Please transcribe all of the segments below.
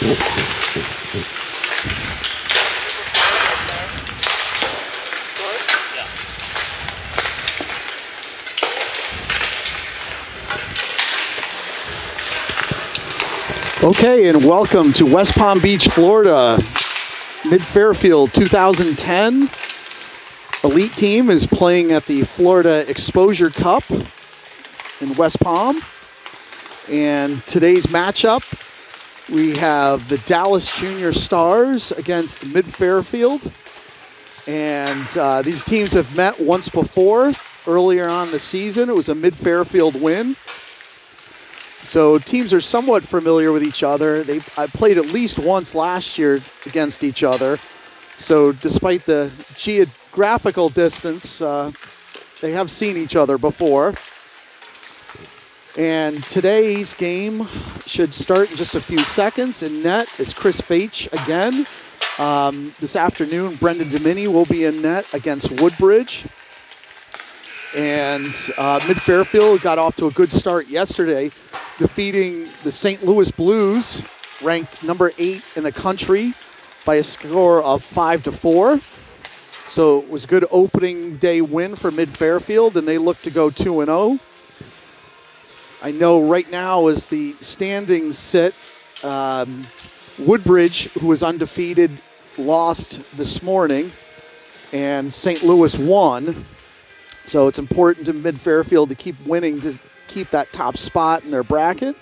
Okay, and welcome to West Palm Beach, Florida. Mid-Fairfield 2010 elite team is playing at the Florida Exposure Cup in West Palm. And today's matchup, we have the Dallas Junior Stars against Mid-Fairfield. And these teams have met once before. Earlier on the season, it was a Mid-Fairfield win. So teams are somewhat familiar with each other. I played at least once last year against each other. So despite the geographical distance, they have seen each other before. And today's game should start in just a few seconds. In net is Chris Faich again. This afternoon, Brendan Domini will be in net against Woodbridge. And Mid-Fairfield got off to a good start yesterday, defeating the St. Louis Blues, ranked number 8 in the country, by a score of 5-4. So it was a good opening day win for Mid-Fairfield, and they look to go 2-0. I know right now as the standings sit, Woodbridge, who was undefeated, lost this morning, and St. Louis won. So it's important to Mid-Fairfield to keep winning to keep that top spot in their bracket.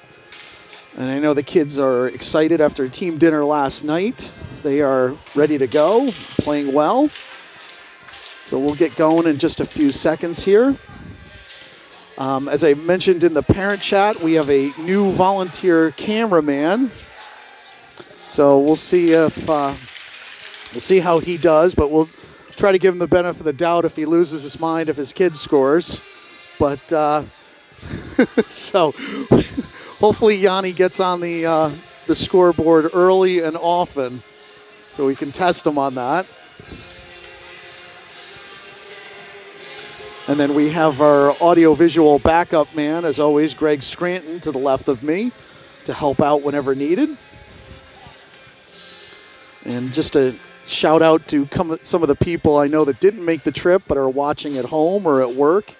And I know the kids are excited after a team dinner last night. They are ready to go, playing well. So we'll get going in just a few seconds here. As I mentioned in the parent chat, we have a new volunteer cameraman. So we'll see how he does, but we'll try to give him the benefit of the doubt if he loses his mind if his kid scores. But so hopefully Yanni gets on the scoreboard early and often so we can test him on that. And then we have our audio-visual backup man, as always, Greg Scranton to the left of me to help out whenever needed. And just a shout out to some of the people I know that didn't make the trip but are watching at home or at work.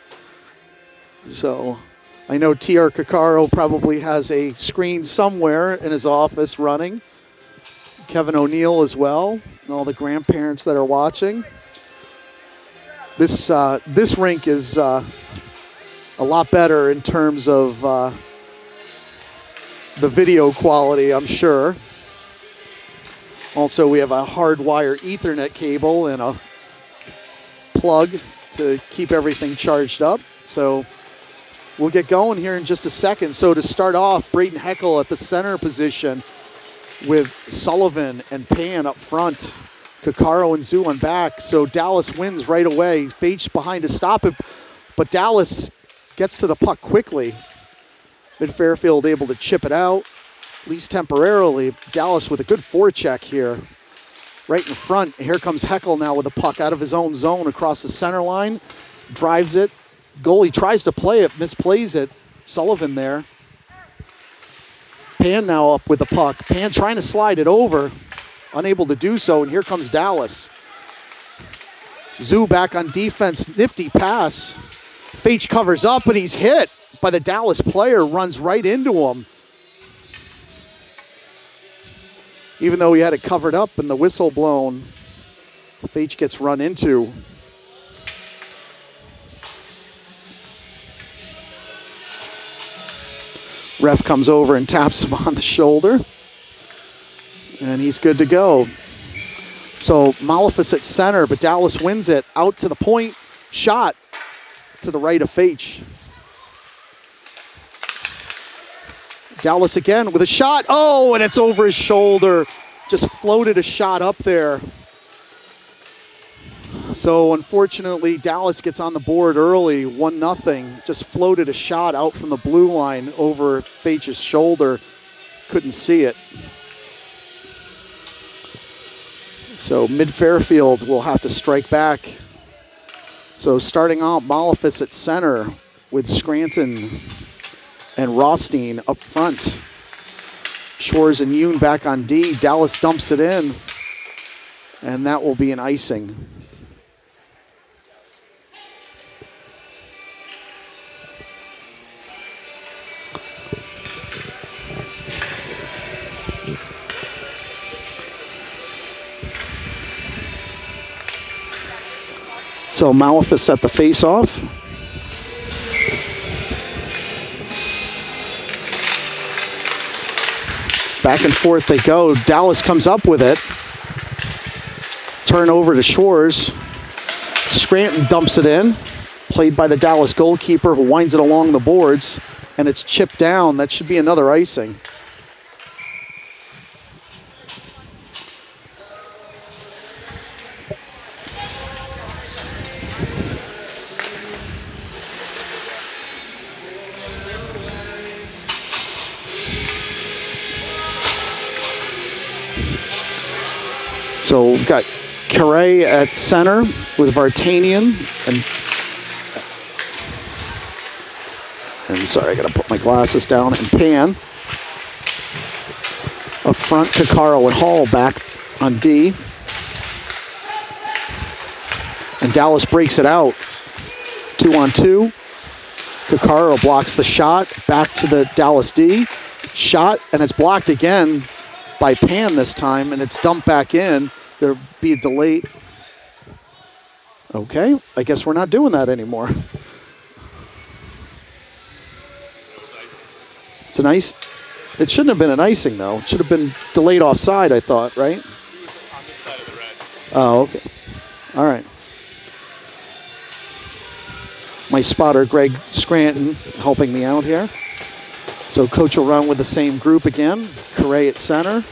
So I know T.R. Caccaro probably has a screen somewhere in his office running. Kevin O'Neill as well, and all the grandparents that are watching. This rink is a lot better in terms of the video quality, I'm sure. Also, we have a hardwire Ethernet cable and a plug to keep everything charged up. So we'll get going here in just a second. So to start off, Braden Heckel at the center position with Sullivan and Pan up front. Caccaro and Zoo on back. So Dallas wins right away. Faich behind to stop it, but Dallas gets to the puck quickly. Mid-Fairfield able to chip it out, at least temporarily. Dallas with a good forecheck here. Right in front, here comes Heckel now with the puck out of his own zone across the center line. Drives it. Goalie tries to play it, misplays it. Sullivan there. Pan now up with the puck. Pan trying to slide it over. Unable to do so, and here comes Dallas. Zoo back on defense, nifty pass. Faich covers up, and he's hit by the Dallas player, runs right into him. Even though he had it covered up and the whistle blown, Faich gets run into. Ref comes over and taps him on the shoulder. And he's good to go. So Malefus at center, but Dallas wins it. Out to the point. Shot to the right of Faich. Dallas again with a shot. Oh, and it's over his shoulder. Just floated a shot up there. So unfortunately, Dallas gets on the board early, 1-0. Just floated a shot out from the blue line over Faich's shoulder. Couldn't see it. So Mid-Fairfield will have to strike back. So starting out, Malefus at center with Scranton and Rothstein up front. Shores and Yoon back on D. Dallas dumps it in, and that will be an icing. So Malafis set the face-off. Back and forth they go. Dallas comes up with it. Turn over to Shores. Scranton dumps it in. Played by the Dallas goalkeeper who winds it along the boards. And it's chipped down. That should be another icing. So we've got Carey at center with Vartanian and sorry, I gotta put my glasses down, and Pan. Up front, Kakaro and Hall back on D. And Dallas breaks it out. 2-on-2. Kakaro blocks the shot, back to the Dallas D. Shot, and it's blocked again by Pan this time, and it's dumped back in. There'll be a delay. Okay, I guess we're not doing that anymore. It's an ice. It shouldn't have been an icing, though. It should have been delayed offside, I thought, right? He was on this side of the red. Oh, okay. All right. My spotter, Greg Scranton, helping me out here. So coach will run with the same group again. Carey at center.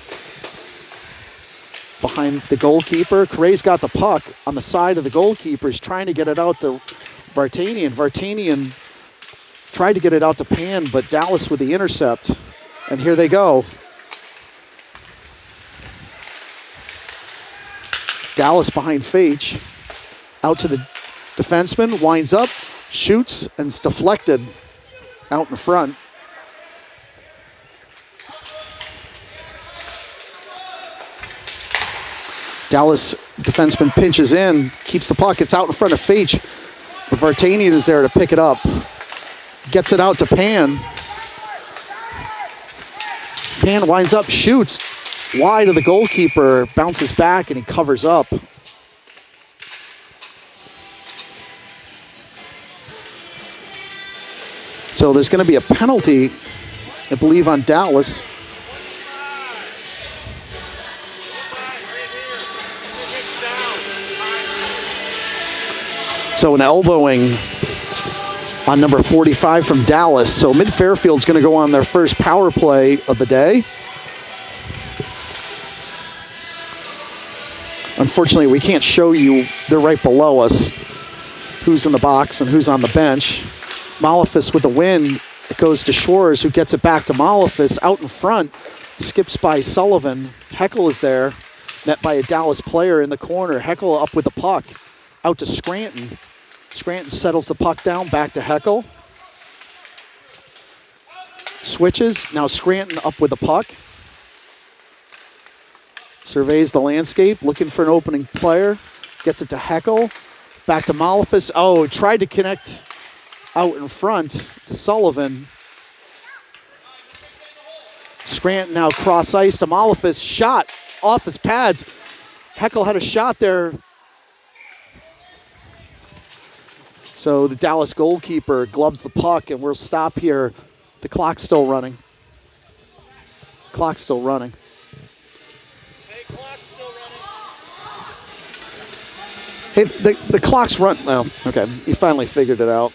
Behind the goalkeeper. Carey's got the puck on the side of the goalkeeper. He's trying to get it out to Vartanian. Vartanian tried to get it out to Pan, but Dallas with the intercept. And here they go. Dallas behind Fage. Out to the defenseman. Winds up. Shoots, and it's deflected out in front. Dallas defenseman pinches in, keeps the puck. It's out in front of Fage. Vartanian is there to pick it up. Gets it out to Pan. Pan winds up, shoots wide of the goalkeeper, bounces back, and he covers up. So there's going to be a penalty, I believe, on Dallas. So an elbowing on number 45 from Dallas. So Mid-Fairfield's going to go on their first power play of the day. Unfortunately, we can't show you, they're right below us, who's in the box and who's on the bench. Malafis with the win. It goes to Shores, who gets it back to Malafis. Out in front, skips by Sullivan. Heckel is there, met by a Dallas player in the corner. Heckel up with the puck. Out to Scranton. Scranton settles the puck down, back to Heckel. Switches, now Scranton up with the puck. Surveys the landscape, looking for an opening player. Gets it to Heckel. Back to Malafis. Oh, tried to connect out in front to Sullivan. Scranton now cross ice to Malafis. Shot off his pads. Heckel had a shot there. So the Dallas goalkeeper gloves the puck, and we'll stop here. The clock's still running. Clock's still running. Hey, clock's still running. Hey, the clock's run. Oh, okay. You finally figured it out.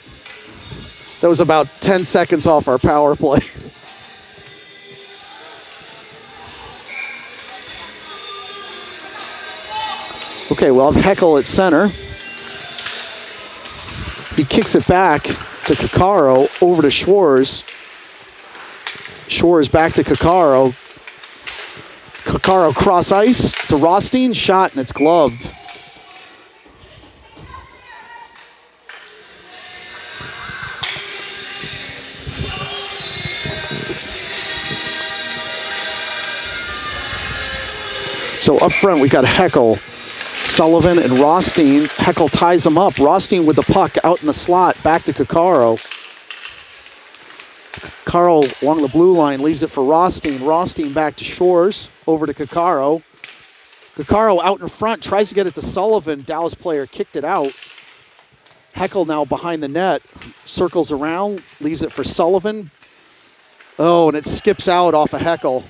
That was about 10 seconds off our power play. Okay, we'll have Heckel at center. He kicks it back to Kakaro, over to Schwarz. Schwarz back to Kakaro. Kakaro cross ice to Rothstein, shot, and it's gloved. So up front, we've got Heckel, Sullivan, and Rothstein. Heckel ties them up. Rothstein with the puck out in the slot, back to Kakaro. Kakaro along the blue line, leaves it for Rothstein. Rothstein back to Shores, over to Kakaro. Kakaro out in front, tries to get it to Sullivan. Dallas player kicked it out. Heckel now behind the net, circles around, leaves it for Sullivan. Oh, and it skips out off of Heckel.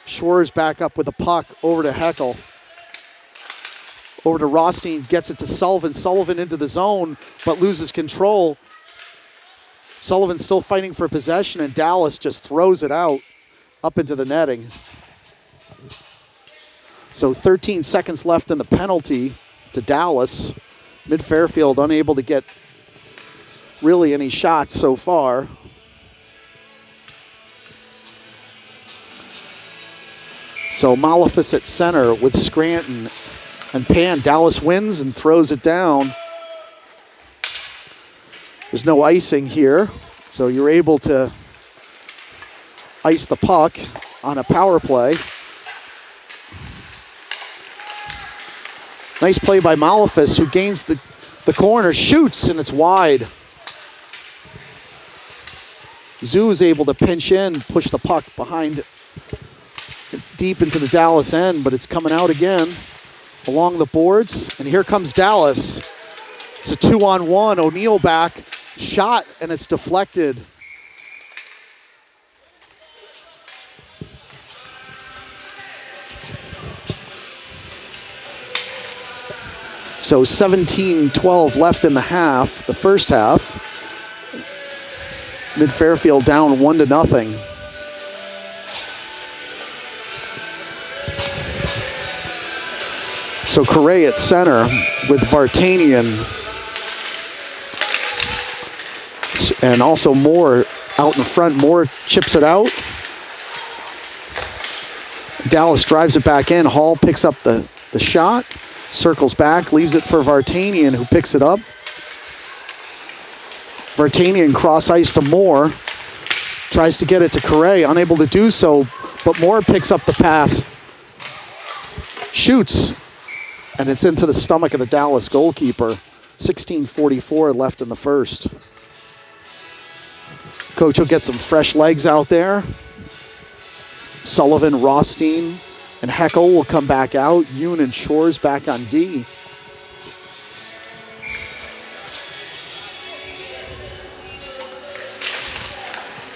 Shores back up with the puck, over to Heckel. Over to Rothstein, gets it to Sullivan. Sullivan into the zone, but loses control. Sullivan still fighting for possession, and Dallas just throws it out up into the netting. So 13 seconds left in the penalty to Dallas. Mid-Fairfield unable to get really any shots so far. So Malefus at center with Scranton and Pan. Dallas wins and throws it down. There's no icing here, so you're able to ice the puck on a power play. Nice play by Malefus, who gains the corner, shoots, and it's wide. Zoo is able to pinch in, push the puck behind, deep into the Dallas end, but it's coming out again along the boards. And here comes Dallas. It's a 2-on-1. O'Neill back, shot, and it's deflected. So 17-12 left in the half, the first half. Mid-Fairfield down 1-0. So Correa at center with Vartanian. And also Moore out in front. Moore chips it out. Dallas drives it back in. Hall picks up the shot. Circles back, leaves it for Vartanian, who picks it up. Vartanian cross ice to Moore. Tries to get it to Correa, unable to do so, but Moore picks up the pass. Shoots, and it's into the stomach of the Dallas goalkeeper. 16:44 left in the first. Coach will get some fresh legs out there. Sullivan, Rothstein, and Heckel will come back out. Yoon and Shores back on D.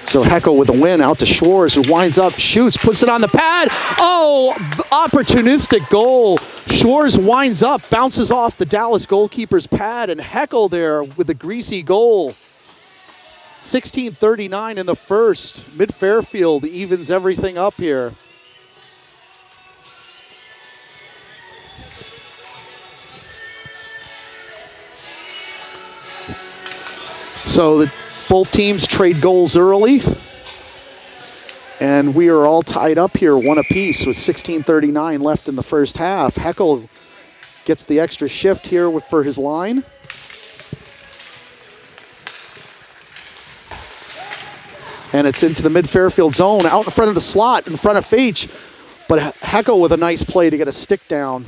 So Heckel with the win out to Shores, who winds up, shoots, puts it on the pad. Oh, opportunistic goal. Shores winds up, bounces off the Dallas goalkeeper's pad, and Heckel there with the greasy goal. 16:39 in the first. Mid-Fairfield evens everything up here. So both teams trade goals early, and we are all tied up here, one apiece, with 16:39 left in the first half. Heckel gets the extra shift here for his line. And it's into the Mid-Fairfield zone, out in front of the slot, in front of Feach, but Heckel with a nice play to get a stick down.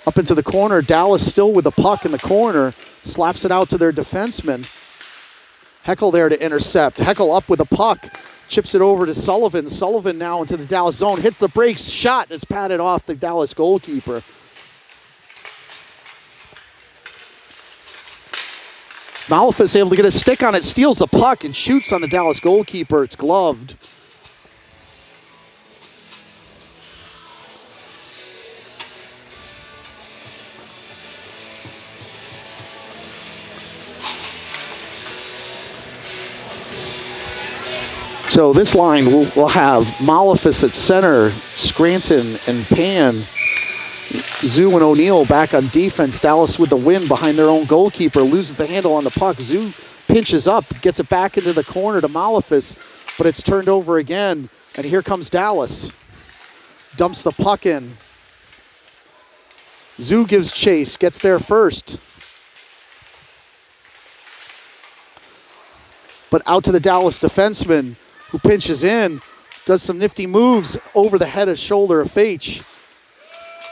Up into the corner, Dallas still with the puck in the corner, slaps it out to their defenseman. Heckel there to intercept. Heckel up with the puck, chips it over to Sullivan. Sullivan now into the Dallas zone, hits the brakes, shot, it's patted off the Dallas goalkeeper. Malefus able to get a stick on it, steals the puck and shoots on the Dallas goalkeeper. It's gloved. So this line will have Malefus at center, Scranton and Pan. Zoo and O'Neill back on defense. Dallas with the win behind their own goalkeeper. Loses the handle on the puck. Zoo pinches up, gets it back into the corner to Malefus, but it's turned over again. And here comes Dallas. Dumps the puck in. Zoo gives chase, gets there first. But out to the Dallas defenseman, who pinches in, does some nifty moves over the head and shoulder of Faich.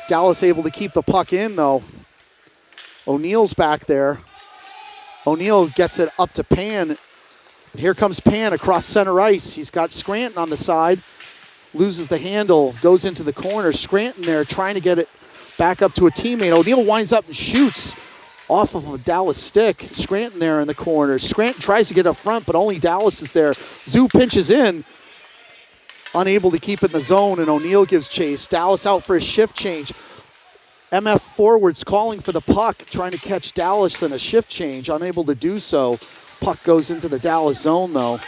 Dallas able to keep the puck in, though. O'Neill's back there. O'Neill gets it up to Pan. And here comes Pan across center ice. He's got Scranton on the side. Loses the handle, goes into the corner. Scranton there trying to get it back up to a teammate. O'Neill winds up and shoots off of a Dallas stick. Scranton there in the corner. Scranton tries to get up front, but only Dallas is there. Zoo pinches in. Unable to keep it in the zone, and O'Neill gives chase. Dallas out for a shift change. MF forwards calling for the puck, trying to catch Dallas in a shift change. Unable to do so. Puck goes into the Dallas zone, though.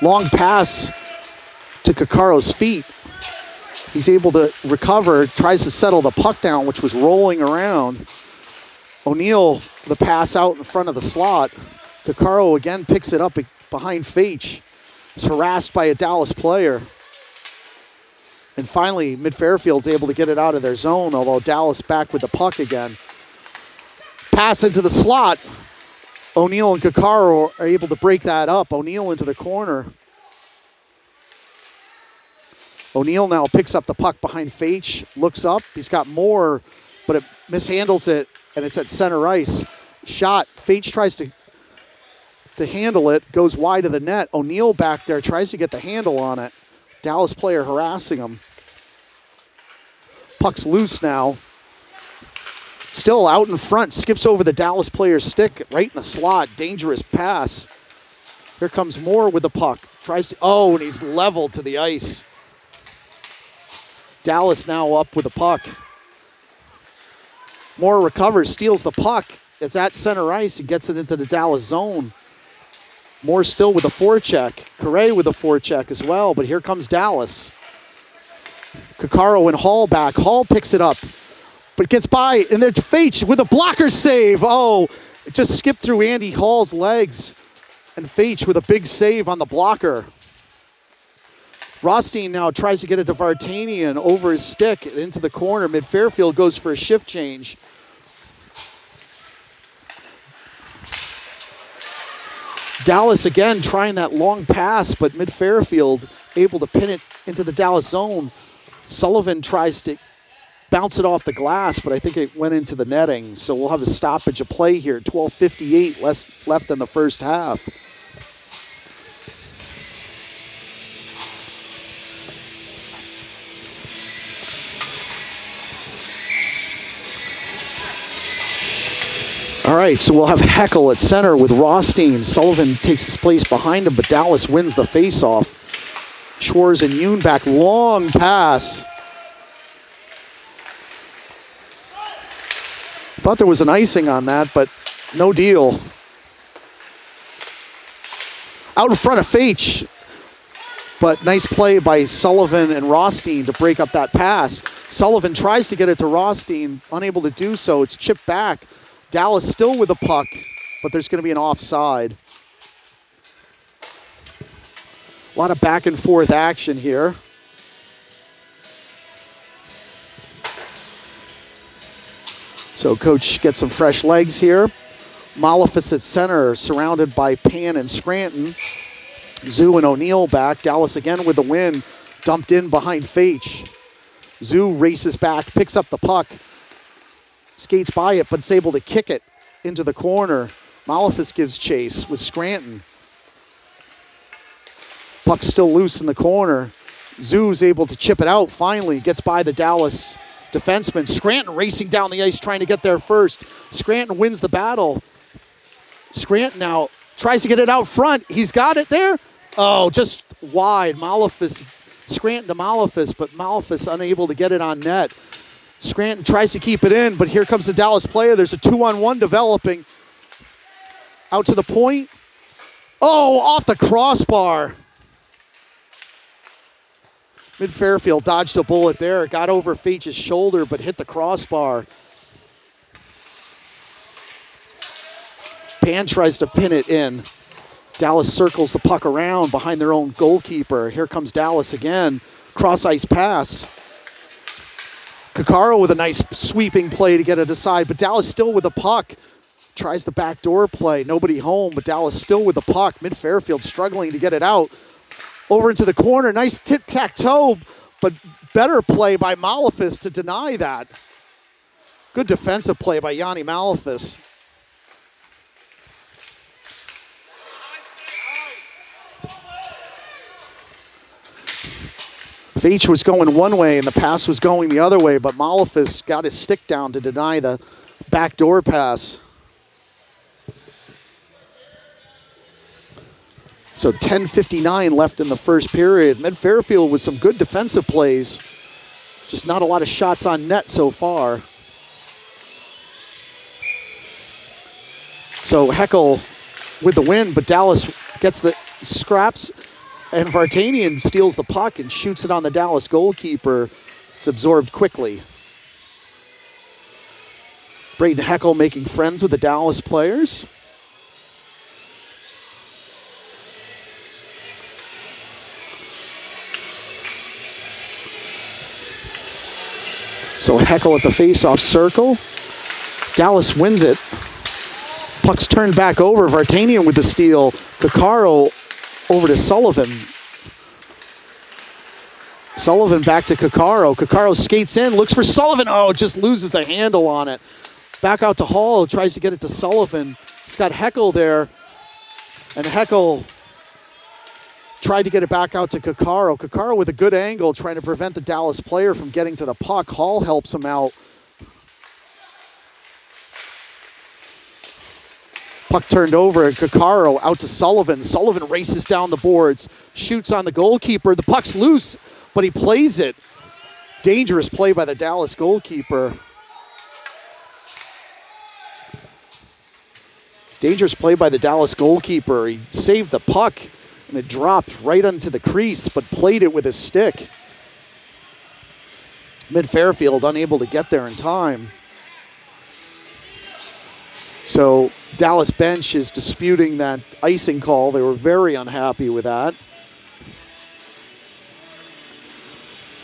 Long pass to Kakaro's feet. He's able to recover, tries to settle the puck down, which was rolling around. O'Neill, the pass out in front of the slot. Kakaro again picks it up behind Faich. He's harassed by a Dallas player. And finally, Mid-Fairfield's able to get it out of their zone, although Dallas back with the puck again. Pass into the slot. O'Neill and Kakaro are able to break that up. O'Neill into the corner. O'Neill now picks up the puck behind Faich, looks up. He's got more, but it mishandles it, and it's at center ice. Shot. Faich tries to handle it, goes wide of the net. O'Neill back there tries to get the handle on it. Dallas player harassing him. Puck's loose now. Still out in front, skips over the Dallas player's stick, right in the slot. Dangerous pass. Here comes Moore with the puck. Tries to, and he's leveled to the ice. Dallas now up with the puck. Moore recovers, steals the puck. It's at center ice. He gets it into the Dallas zone. Moore still with a forecheck. Correa with a forecheck as well, but here comes Dallas. Kakaro and Hall back. Hall picks it up, but gets by, and there's Faich with a blocker save. It just skipped through Andy Hall's legs, and Faich with a big save on the blocker. Rothstein now tries to get it to Vartanian over his stick into the corner. Mid-Fairfield goes for a shift change. Dallas again trying that long pass, but Mid-Fairfield able to pin it into the Dallas zone. Sullivan tries to bounce it off the glass, but I think it went into the netting. So we'll have a stoppage of play here. 12:58 left in the first half. All right, so we'll have Heckel at center with Rothstein. Sullivan takes his place behind him, but Dallas wins the faceoff. Schwarz and Yoon back, long pass. Thought there was an icing on that, but no deal. Out in front of Faich, but nice play by Sullivan and Rothstein to break up that pass. Sullivan tries to get it to Rothstein, unable to do so. It's chipped back. Dallas still with the puck, but there's going to be an offside. A lot of back and forth action here. So coach gets some fresh legs here. Malefus at center, surrounded by Pan and Scranton. Zoo and O'Neill back. Dallas again with the win, dumped in behind Faich. Zoo races back, picks up the puck. Skates by it, but is able to kick it into the corner. Malefus gives chase with Scranton. Puck's still loose in the corner. Zoo's able to chip it out finally. Gets by the Dallas defenseman. Scranton racing down the ice trying to get there first. Scranton wins the battle. Scranton now tries to get it out front. He's got it there. Just wide. Malefus, Scranton to Malefus, but Malefus unable to get it on net. Scranton tries to keep it in, but here comes the Dallas player. There's a 2-on-1 developing. Out to the point. Off the crossbar. Mid-Fairfield dodged a bullet there. It got over Faich's shoulder, but hit the crossbar. Pan tries to pin it in. Dallas circles the puck around behind their own goalkeeper. Here comes Dallas again. Cross-ice pass. Kakaro with a nice sweeping play to get it aside, but Dallas still with the puck. tries the backdoor play. Nobody home, but Dallas still with the puck. Mid-Fairfield struggling to get it out. Over into the corner. Nice tic-tac-toe, but better play by Malefis to deny that. Good defensive play by Yanni Malefis. Veach was going one way and the pass was going the other way, but Malefis got his stick down to deny the backdoor pass. So 10:59 left in the first period. Mid-Fairfield with some good defensive plays. Just not a lot of shots on net so far. So Heckel with the win, but Dallas gets the scraps, and Vartanian steals the puck and shoots it on the Dallas goalkeeper. It's absorbed quickly. Braden Heckel making friends with the Dallas players. So Heckel at the face-off circle. Dallas wins it. Puck's turned back over. Vartanian with the steal. Coccaro over to Sullivan. Sullivan back to Coccaro. Coccaro skates in, looks for Sullivan. Oh, just loses the handle on it. Back out to Hall, tries to get it to Sullivan. He's got Heckel there. And Heckel tried to get it back out to Coccaro. Coccaro with a good angle, trying to prevent the Dallas player from getting to the puck. Hall helps him out. Puck turned over, Coccaro out to Sullivan. Sullivan races down the boards, shoots on the goalkeeper. The puck's loose, but he plays it. Dangerous play by the Dallas goalkeeper. Dangerous play by the Dallas goalkeeper. He saved the puck, and it dropped right onto the crease, but played it with his stick. Mid-Fairfield unable to get there in time. So Dallas bench is disputing that icing call. They were very unhappy with that.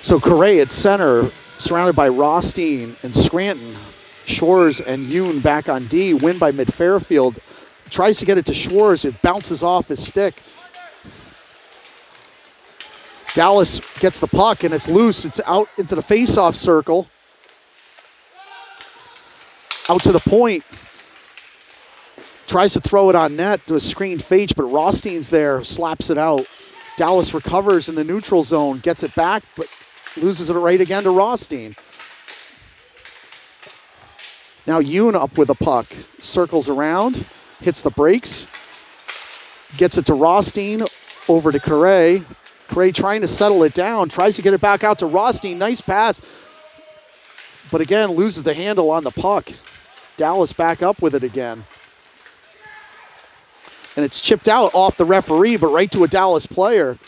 So Correa at center, surrounded by Rothstein and Scranton. Schwarz and Yoon back on D, win by Mid-Fairfield. Tries to get it to Schwarz, it bounces off his stick. Dallas gets the puck and it's loose, it's out into the face-off circle. Out to the point. Tries to throw it on net to a screened Fage, but Rothstein's there, slaps it out. Dallas recovers in the neutral zone, gets it back, but loses it right again to Rothstein. Now Yoon up with the puck, circles around, hits the brakes, gets it to Rothstein, over to Correa. Correa trying to settle it down, tries to get it back out to Rothstein, nice pass, but again loses the handle on the puck. Dallas back up with it again. And it's chipped out off the referee, but right to a Dallas player.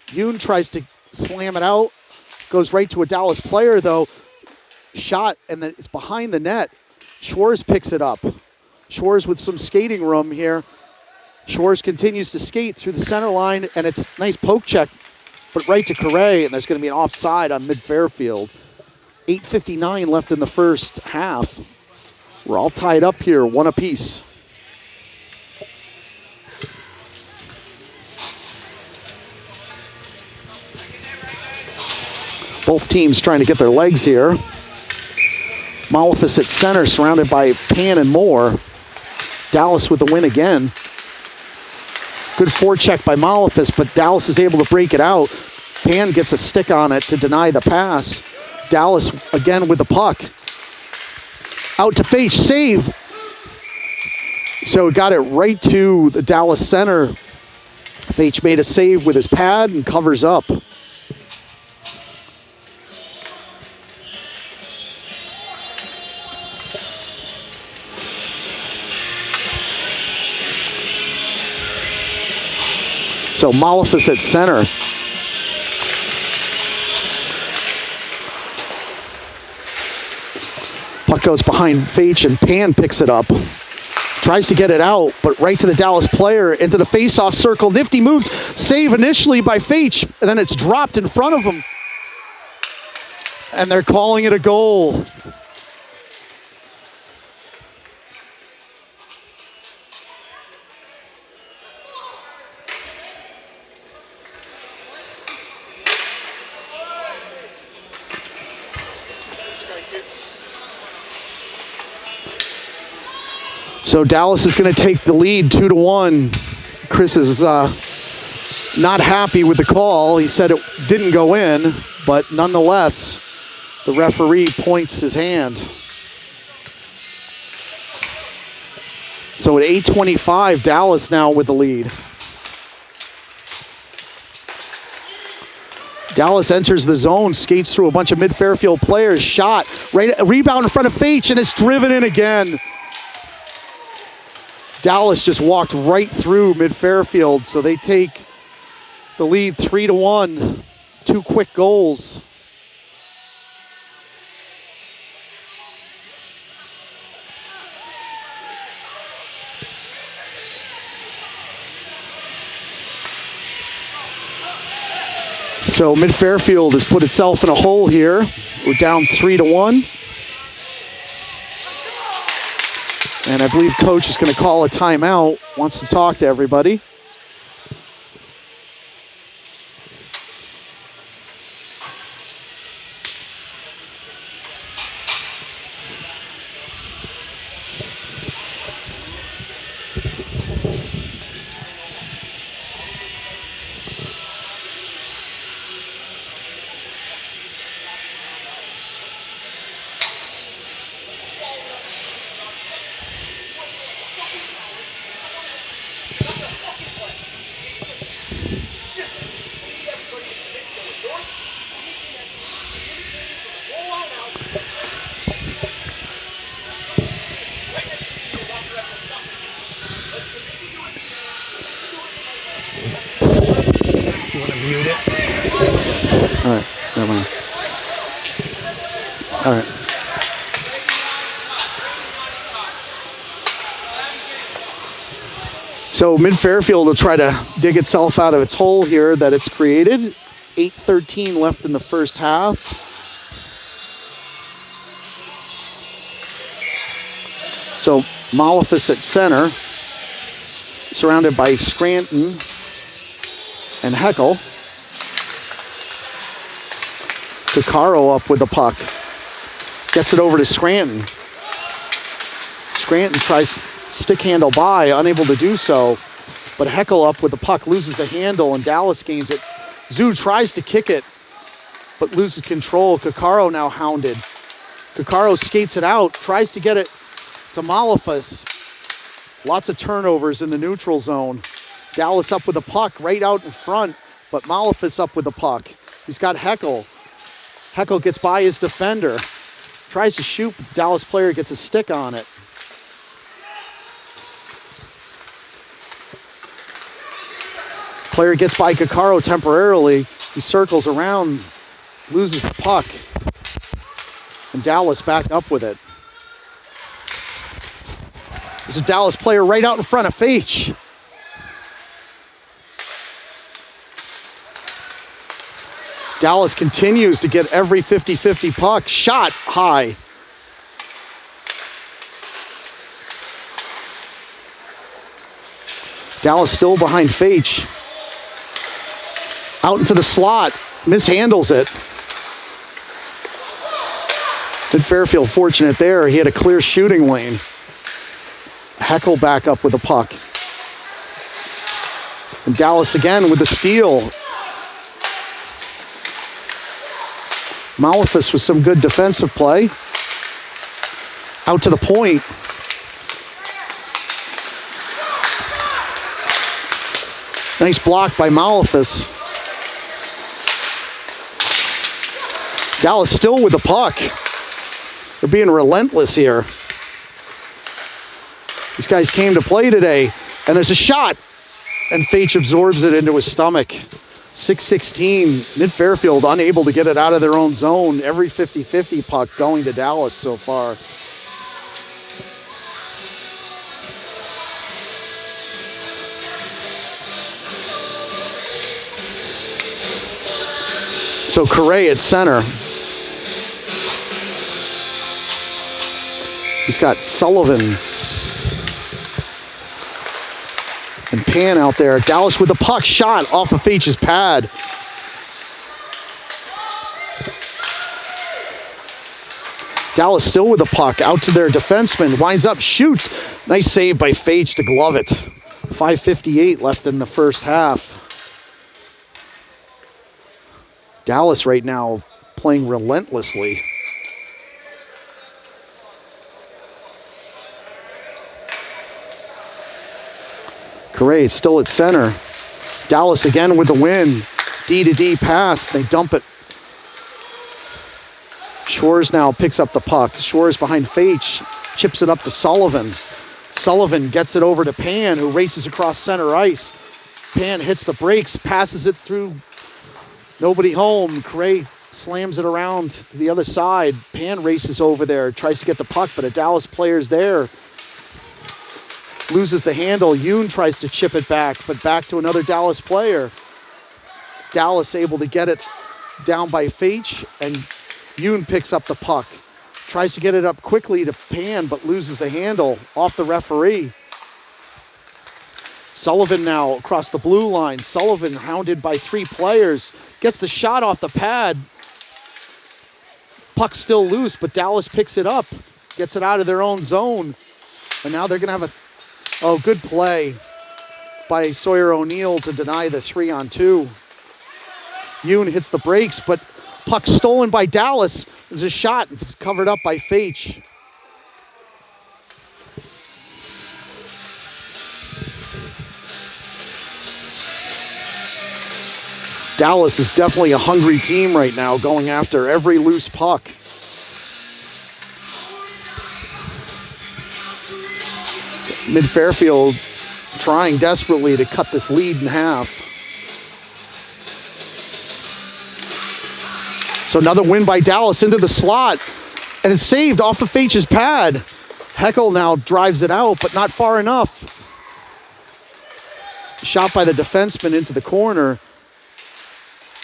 Yoon tries to slam it out, goes right to a Dallas player though. Shot, and then it's behind the net. Schwarz picks it up. Schwarz with some skating room here. Schwarz continues to skate through the center line, and it's nice poke check, but right to Correa, and there's going to be an offside on Mid-Fairfield. 8:59 left in the first half. We're all tied up here, one apiece. Both teams trying to get their legs here. Malefis at center, surrounded by Pan and Moore. Dallas with the win again. Good forecheck by Malefis, but Dallas is able to break it out. Pan gets a stick on it to deny the pass. Dallas again with the puck. Out to Fage, save. So got it right to the Dallas center. Fage made a save with his pad and covers up. So Malefis at center. Puck goes behind Fage and Pan picks it up. Tries to get it out, but right to the Dallas player, into the face-off circle. Nifty moves, save initially by Fage, and then it's dropped in front of him. And they're calling it a goal. So Dallas is going to take the lead 2-1. Chris is not happy with the call. He said it didn't go in, but nonetheless, the referee points his hand. So at 8:25, Dallas now with the lead. Dallas enters the zone, skates through a bunch of mid-Fairfield players, shot, right, rebound in front of Faitch, and it's driven in again. Dallas just walked right through mid-Fairfield, so they take the lead 3-1. 2 quick goals. So mid-Fairfield has put itself in a hole here. We're down 3-1. And I believe coach is going to call a timeout, wants to talk to everybody. All right. So mid-Fairfield will try to dig itself out of its hole here that it's created. 8:13 left in the first half. So Malefus at center, surrounded by Scranton and Heckel. Coccaro up with the puck. Gets it over to Scranton. Scranton tries stick handle by, unable to do so. But Heckel up with the puck, loses the handle, and Dallas gains it. Zoo tries to kick it, but loses control. Coccaro now hounded. Coccaro skates it out, tries to get it to Malefus. Lots of turnovers in the neutral zone. Dallas up with the puck right out in front, but Malefus up with the puck. He's got Heckel. Heckel gets by his defender. Tries to shoot, but the Dallas player gets a stick on it. Player gets by Coccaro temporarily. He circles around, loses the puck. And Dallas back up with it. There's a Dallas player right out in front of Faitch. Dallas continues to get every 50-50 puck. Shot high. Dallas still behind Faitch. Out into the slot. Mishandles it. Did Fairfield fortunate there. He had a clear shooting lane. Heckel back up with the puck. And Dallas again with the steal. Malefus with some good defensive play. Out to the point. Nice block by Malefus. Dallas still with the puck. They're being relentless here. These guys came to play today. And there's a shot. And Faitch absorbs it into his stomach. 6:16, mid-Fairfield unable to get it out of their own zone. Every 50-50 puck going to Dallas so far. So Correa at center. He's got Sullivan and Pan out there. Dallas with the puck, shot off of Faitch's pad. Dallas still with the puck, out to their defenseman, winds up, shoots. Nice save by Fage to glove it. 5:58 left in the first half. Dallas right now playing relentlessly. Correa still at center. Dallas again with the win. D to D pass. They dump it. Shores now picks up the puck. Shores behind Fage. Chips it up to Sullivan. Sullivan gets it over to Pan, who races across center ice. Pan hits the brakes, passes it through. Nobody home. Correa slams it around to the other side. Pan races over there, tries to get the puck, but a Dallas player's there. Loses the handle. Yoon tries to chip it back, but back to another Dallas player. Dallas able to get it down by Fage, and Yoon picks up the puck. Tries to get it up quickly to Pan, but loses the handle off the referee. Sullivan now across the blue line. Sullivan hounded by 3 players. Gets the shot off the pad. Puck's still loose, but Dallas picks it up. Gets it out of their own zone. And now they're going to have good play by Sawyer O'Neill to deny the 3-on-2. Yoon hits the brakes, but puck stolen by Dallas. There's a shot. It's covered up by Fage. Dallas is definitely a hungry team right now, going after every loose puck. Mid-Fairfield trying desperately to cut this lead in half. So another win by Dallas into the slot, and it's saved off of Fage's pad. Heckel now drives it out, but not far enough. Shot by the defenseman into the corner.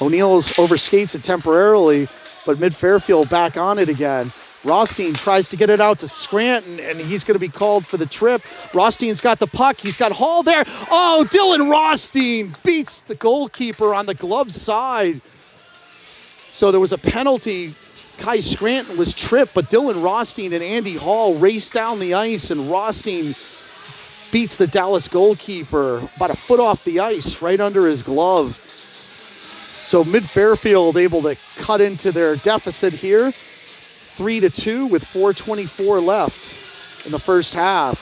O'Neill's overskates it temporarily, but Mid-Fairfield back on it again. Rothstein tries to get it out to Scranton, and he's going to be called for the trip. Rothstein's got the puck. He's got Hall there. Oh, Dylan Rothstein beats the goalkeeper on the glove side. So there was a penalty. Kai Scranton was tripped, but Dylan Rothstein and Andy Hall raced down the ice, and Rothstein beats the Dallas goalkeeper about a foot off the ice, right under his glove. So Mid-Fairfield able to cut into their deficit here. 3-2 with 4:24 left in the first half.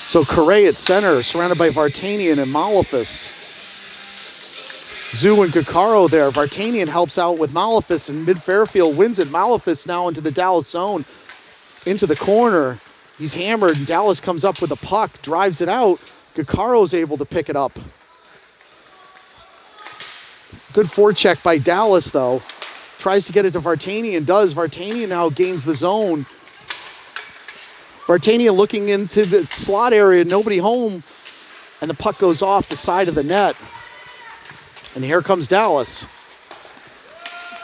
So Correa at center, surrounded by Vartanian and Malefis. Zoo and Kakaro there. Vartanian helps out with Malefis, and Mid-Fairfield wins it. Malefis now into the Dallas zone, into the corner. He's hammered, and Dallas comes up with the puck, drives it out. Kakaro's able to pick it up. Good forecheck by Dallas, though. Tries to get it to Vartanian, does. Vartanian now gains the zone. Vartanian looking into the slot area, nobody home, and the puck goes off the side of the net. And here comes Dallas.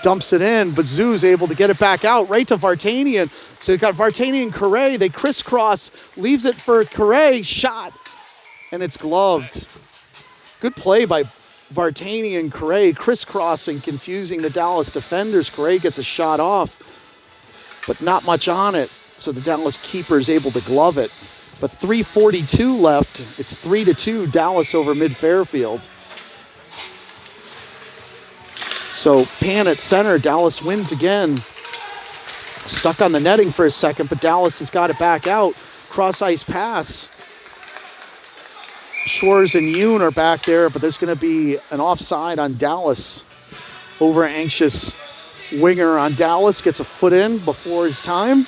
Dumps it in, but Zoo's able to get it back out right to Vartanian. So you've got Vartanian and Correa. They crisscross, leaves it for Correa, shot, and it's gloved. Good play by Vartanian and Correa, crisscrossing, confusing the Dallas defenders. Correa gets a shot off, but not much on it. So the Dallas keeper is able to glove it. But 3:42 left. It's 3-2 Dallas over Mid-Fairfield. So Pan at center, Dallas wins again. Stuck on the netting for a second, but Dallas has got it back out. Cross ice pass. Shores and Yoon are back there, but there's going to be an offside on Dallas. Over anxious winger on Dallas gets a foot in before his time.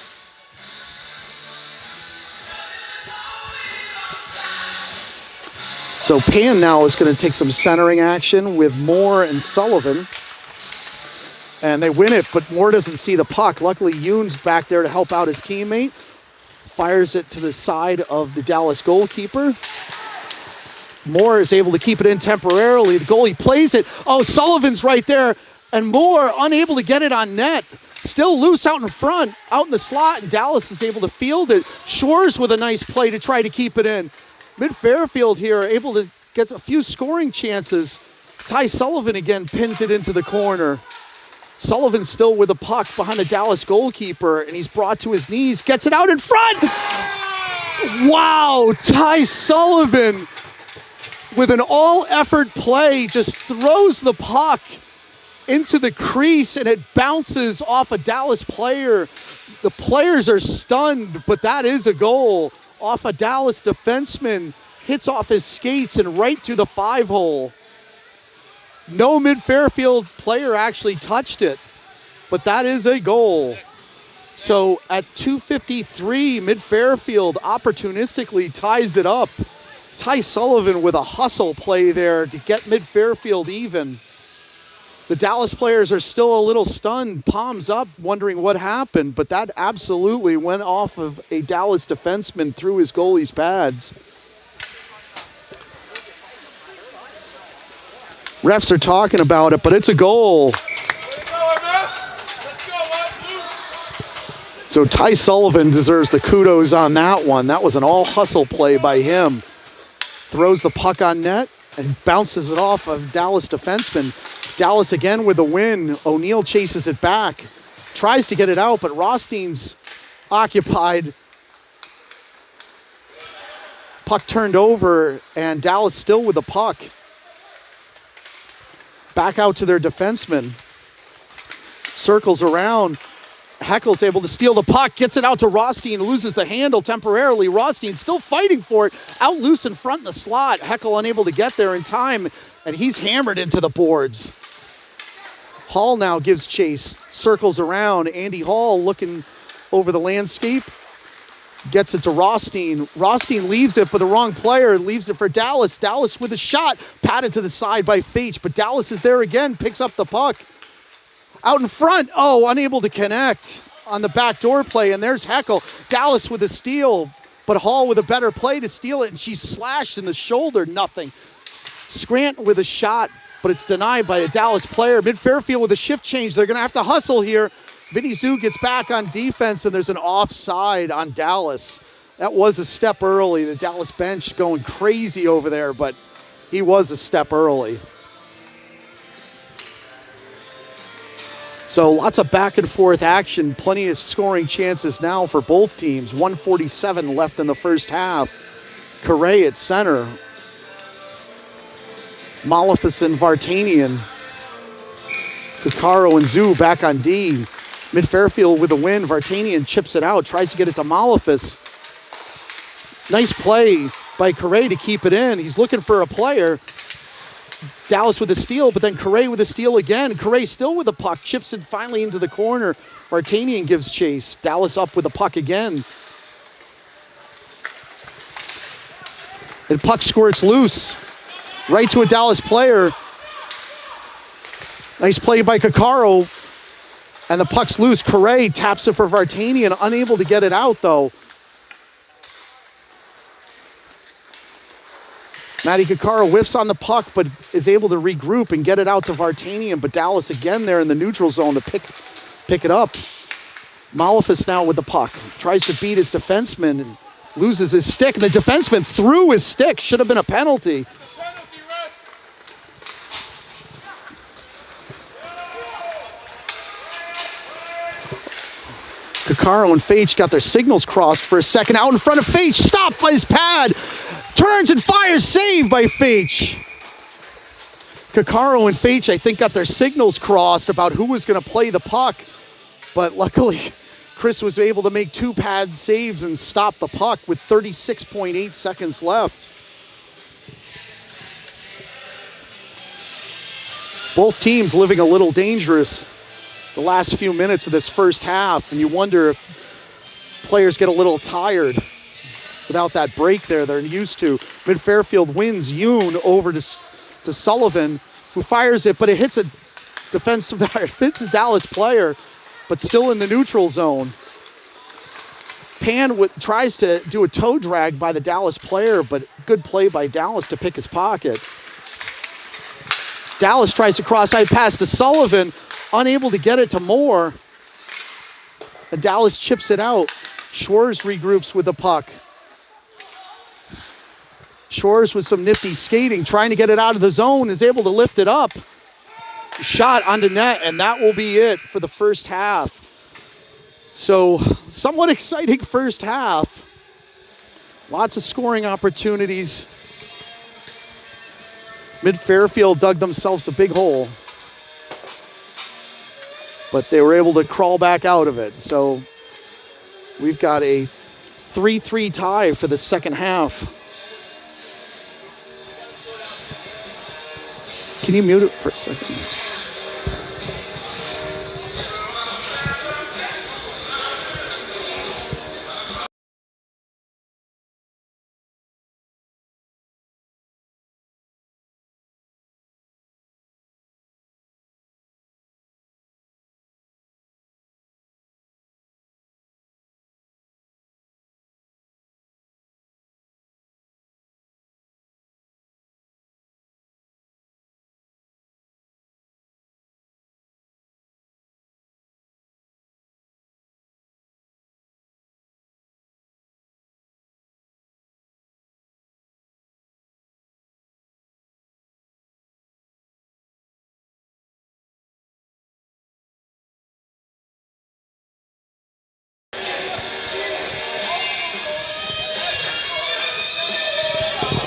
So Pan now is going to take some centering action with Moore and Sullivan. And they win it, but Moore doesn't see the puck. Luckily, Yoon's back there to help out his teammate. Fires it to the side of the Dallas goalkeeper. Moore is able to keep it in temporarily. The goalie plays it. Oh, Sullivan's right there. And Moore unable to get it on net. Still loose out in front, out in the slot, and Dallas is able to field it. Shores with a nice play to try to keep it in. Mid-Fairfield here able to get a few scoring chances. Ty Sullivan again pins it into the corner. Sullivan still with the puck behind the Dallas goalkeeper, and he's brought to his knees, gets it out in front. Wow, Ty Sullivan with an all-effort play just throws the puck into the crease, and it bounces off a Dallas player. The players are stunned, but that is a goal off a Dallas defenseman. Hits off his skates and right through the 5-hole. No Mid-Fairfield player actually touched it, but that is a goal. So at 2:53, Mid-Fairfield opportunistically ties it up. Ty Sullivan with a hustle play there to get Mid-Fairfield even. The Dallas players are still a little stunned, palms up, wondering what happened, but that absolutely went off of a Dallas defenseman through his goalie's pads. Refs are talking about it, but it's a goal. So Ty Sullivan deserves the kudos on that one. That was an all-hustle play by him. Throws the puck on net and bounces it off of Dallas defenseman. Dallas again with the win. O'Neill chases it back. Tries to get it out, but Rothstein's occupied. Puck turned over, and Dallas still with the puck. Back out to their defenseman. Circles around. Heckel's able to steal the puck, gets it out to Rothstein, loses the handle temporarily. Rothstein still fighting for it, out loose in front in the slot. Heckel unable to get there in time, and he's hammered into the boards. Hall now gives chase, circles around. Andy Hall looking over the landscape, gets it to Rothstein. Rothstein leaves it for the wrong player, leaves it for Dallas. Dallas with a shot, patted to the side by Feach, but Dallas is there again, picks up the puck. Out in front, unable to connect on the backdoor play, and there's Heckel. Dallas with a steal, but Hall with a better play to steal it, and she's slashed in the shoulder, nothing. Scranton with a shot, but it's denied by a Dallas player. Mid-Fairfield with a shift change. They're going to have to hustle here. Vinny Zhu gets back on defense, and there's an offside on Dallas. That was a step early. The Dallas bench going crazy over there, but he was a step early. So lots of back and forth action, plenty of scoring chances now for both teams. 1:47 left in the first half. Correa at center. Maleficent, Vartanian. Kakaro and Zhu back on D. Mid-Fairfield with a win. Vartanian chips it out, tries to get it to Maleficent. Nice play by Correa to keep it in. He's looking for a player. Dallas with a steal, but then Correa with a steal again. Correa still with the puck, chips it finally into the corner. Vartanian gives chase. Dallas up with the puck again. The puck squirts loose. Right to a Dallas player. Nice play by Kakaro. And the puck's loose. Correa taps it for Vartanian, unable to get it out though. Matty Kakaro whiffs on the puck, but is able to regroup and get it out to Vartanian. But Dallas again there in the neutral zone to pick it up. Maleficent now with the puck. Tries to beat his defenseman and loses his stick. And the defenseman threw his stick. Should have been a penalty. Kakaro and Feach got their signals crossed for a second. Out in front of Feach. Stopped by his pad. Turns and fires, saved by Feach. Kakaro and Feach, I think, got their signals crossed about who was going to play the puck. But luckily, Chris was able to make two pad saves and stop the puck with 36.8 seconds left. Both teams living a little dangerous the last few minutes of this first half, and you wonder if players get a little tired without that break there they're used to. Mid-Fairfield wins Yoon over to Sullivan, who fires it, but it hits a defensive, it hits a Dallas player, but still in the neutral zone. Pan tries to do a toe drag by the Dallas player, but good play by Dallas to pick his pocket. Dallas tries to cross-side pass to Sullivan, unable to get it to Moore. And Dallas chips it out. Schwartz regroups with the puck. Schwartz with some nifty skating, trying to get it out of the zone, is able to lift it up. shot onto net, and that will be it for the first half. So, somewhat exciting first half. Lots of scoring opportunities. Mid-Fairfield dug themselves a big hole, but they were able to crawl back out of it. So, we've got a 3-3 tie for the second half. Can you mute it for a second?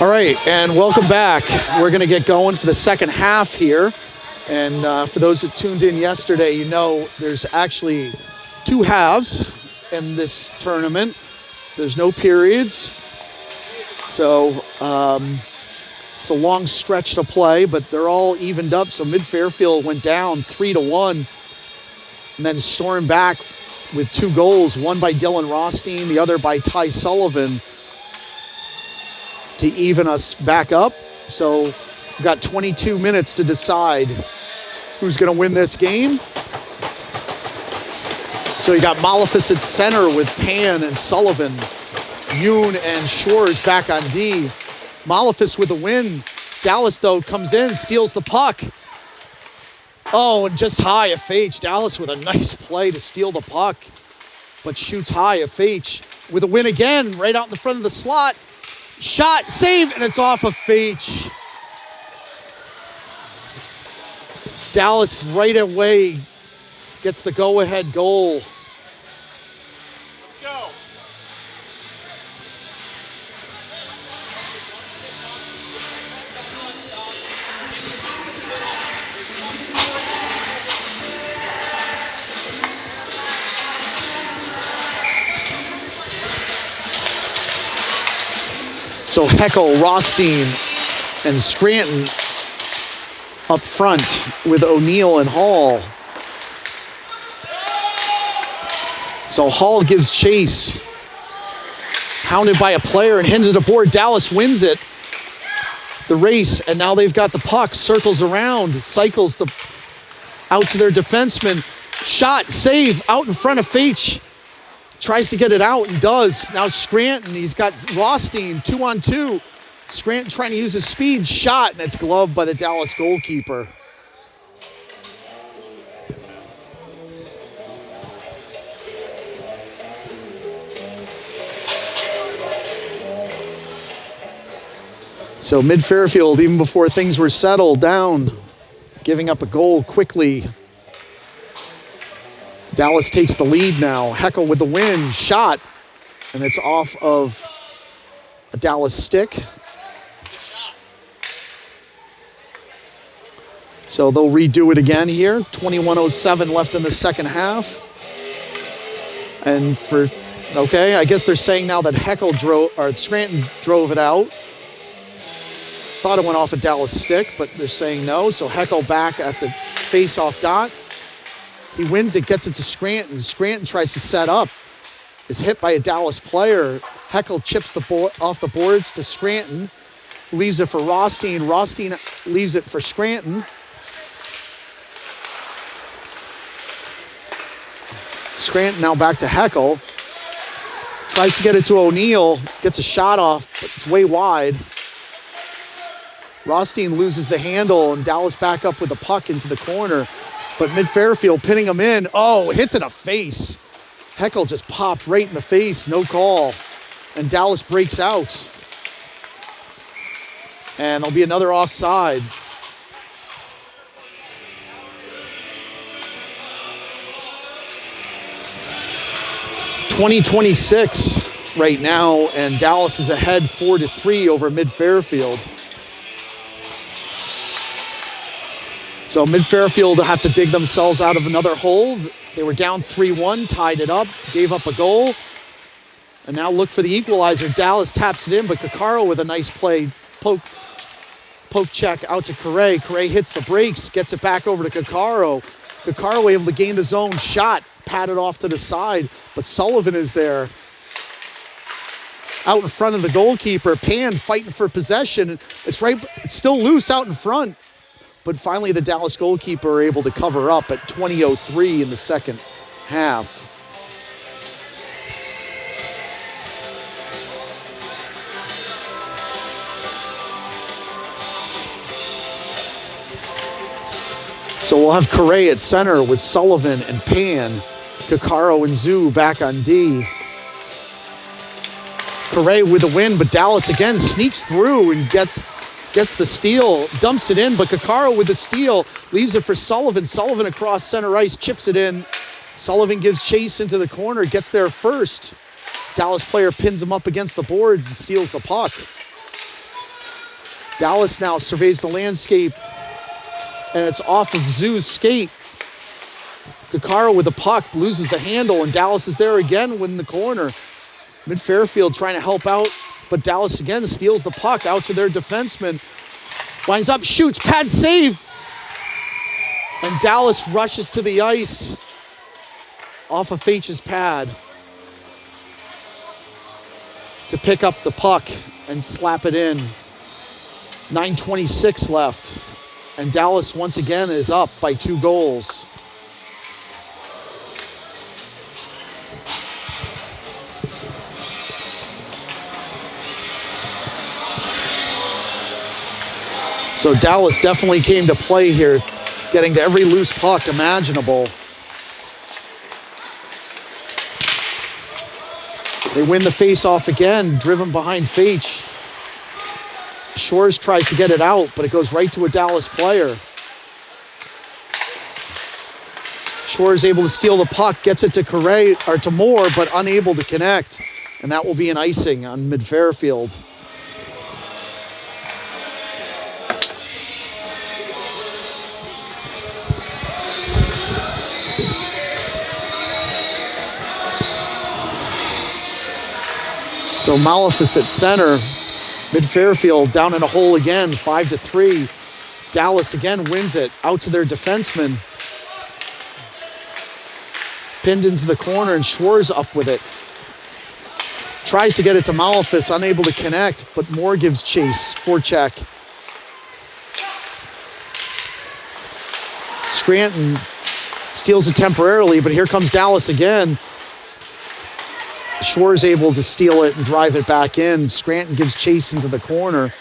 All right, and welcome back. We're going to get going for the second half here. And for those that tuned in yesterday, you know there's actually two halves in this tournament. There's no periods. So it's a long stretch to play, but they're all evened up. So Mid-Fairfield went down 3-1 and then stormed back with 2 goals, one by Dylan Rothstein, the other by Ty Sullivan, to even us back up. So we've got 22 minutes to decide who's going to win this game. So you got Malefus at center with Pan and Sullivan. Yoon and Schwartz back on D. Malefus with the win. Dallas, though, comes in, steals the puck. Oh, and just high FH. Dallas with a nice play to steal the puck, but shoots high FH with a win again, right out in the front of the slot. Shot, save, and it's off of FH. Dallas right away gets the go-ahead goal. Let's go. So Heckel, Rothstein, and Scranton up front with O'Neill and Hall. So Hall gives chase. Hounded by a player and hands it aboard. Dallas wins it. The race, and now they've got the puck. Circles around, cycles out to their defenseman. Shot, save, out in front of Faich. Tries to get it out and does. Now Scranton, he's got Rothstein 2-on-2. Scranton trying to use his speed. Shot, and it's gloved by the Dallas goalkeeper. So Mid-Fairfield, even before things were settled down, giving up a goal quickly. Dallas takes the lead now. Heckel with the win, shot, and it's off of a Dallas stick. So they'll redo it again here. 21:07 left in the second half. And okay, I guess they're saying now that Scranton drove it out. Thought it went off a Dallas stick, but they're saying no. So Heckel back at the face-off dot. He wins it, gets it to Scranton. Scranton tries to set up. Is hit by a Dallas player. Heckel chips off the boards to Scranton. Leaves it for Rothstein. Rothstein leaves it for Scranton. Scranton now back to Heckel. Tries to get it to O'Neill. Gets a shot off, but it's way wide. Rothstein loses the handle, and Dallas back up with the puck into the corner. But Mid-Fairfield pinning him in. Oh, hit to the face. Heckel just popped right in the face. No call. And Dallas breaks out. And there'll be another offside. 20-26 right now, and Dallas is ahead 4-3 over Mid-Fairfield. So Mid-Fairfield will have to dig themselves out of another hole. They were down 3-1, tied it up, gave up a goal, and now look for the equalizer. Dallas taps it in, but Caccaro with a nice play, poke check out to Correa. Correa hits the brakes, gets it back over to Caccaro. Caccaro able to gain the zone shot, patted off to the side, but Sullivan is there. Out in front of the goalkeeper, Pan fighting for possession. It's still loose out in front, but finally the Dallas goalkeeper are able to cover up at 20:03 in the second half. So we'll have Correa at center with Sullivan and Pan, Caccaro and Zoo back on D. Correa with the win, but Dallas again sneaks through and gets the steal, dumps it in, but Caccaro with the steal, leaves it for Sullivan. Sullivan across center ice, chips it in. Sullivan gives chase into the corner, gets there first. Dallas player pins him up against the boards and steals the puck. Dallas now surveys the landscape, and it's off of Zoo's skate. Caccaro with the puck, loses the handle, and Dallas is there again within the corner. Mid-Fairfield trying to help out, but Dallas again steals the puck out to their defenseman. Winds up, shoots, pad save. And Dallas rushes to the ice off of Faitch's pad to pick up the puck and slap it in. 9:26 left. And Dallas once again is up by 2 goals. So Dallas definitely came to play here, getting to every loose puck imaginable. They win the face-off again, driven behind Faitch. Shores tries to get it out, but it goes right to a Dallas player. Shores able to steal the puck, gets it to Correa, or to Moore, but unable to connect. And that will be an icing on Mid-Fairfield. So Malefus at center. Mid-Fairfield down in a hole again, 5-3. Dallas again wins it, out to their defenseman. Pinned into the corner, and Schwarz up with it. Tries to get it to Malefus, unable to connect, but Moore gives chase, forecheck. Scranton steals it temporarily, but here comes Dallas again. Schwarz able to steal it and drive it back in. Scranton gives chase into the corner.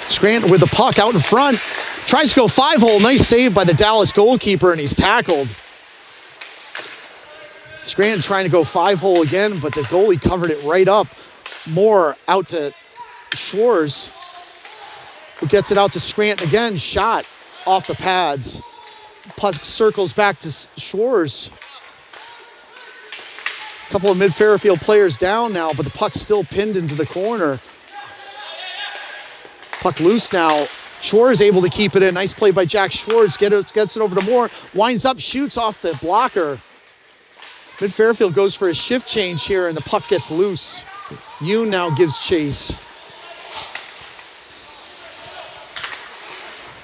Scranton with the puck out in front. Tries to go 5-hole. Nice save by the Dallas goalkeeper, and he's tackled. Scranton trying to go 5-hole again, but the goalie covered it right up. Moore out to Schwarz, who gets it out to Scranton again. Shot off the pads. Puck circles back to Schwarz. A couple of Mid-Fairfield players down now, but the puck's still pinned into the corner. Puck loose now. Schwarz able to keep it in. Nice play by Jack Schwarz. Gets it over to Moore. Winds up, shoots off the blocker. Mid-Fairfield goes for a shift change here, and the puck gets loose. Yoon now gives chase.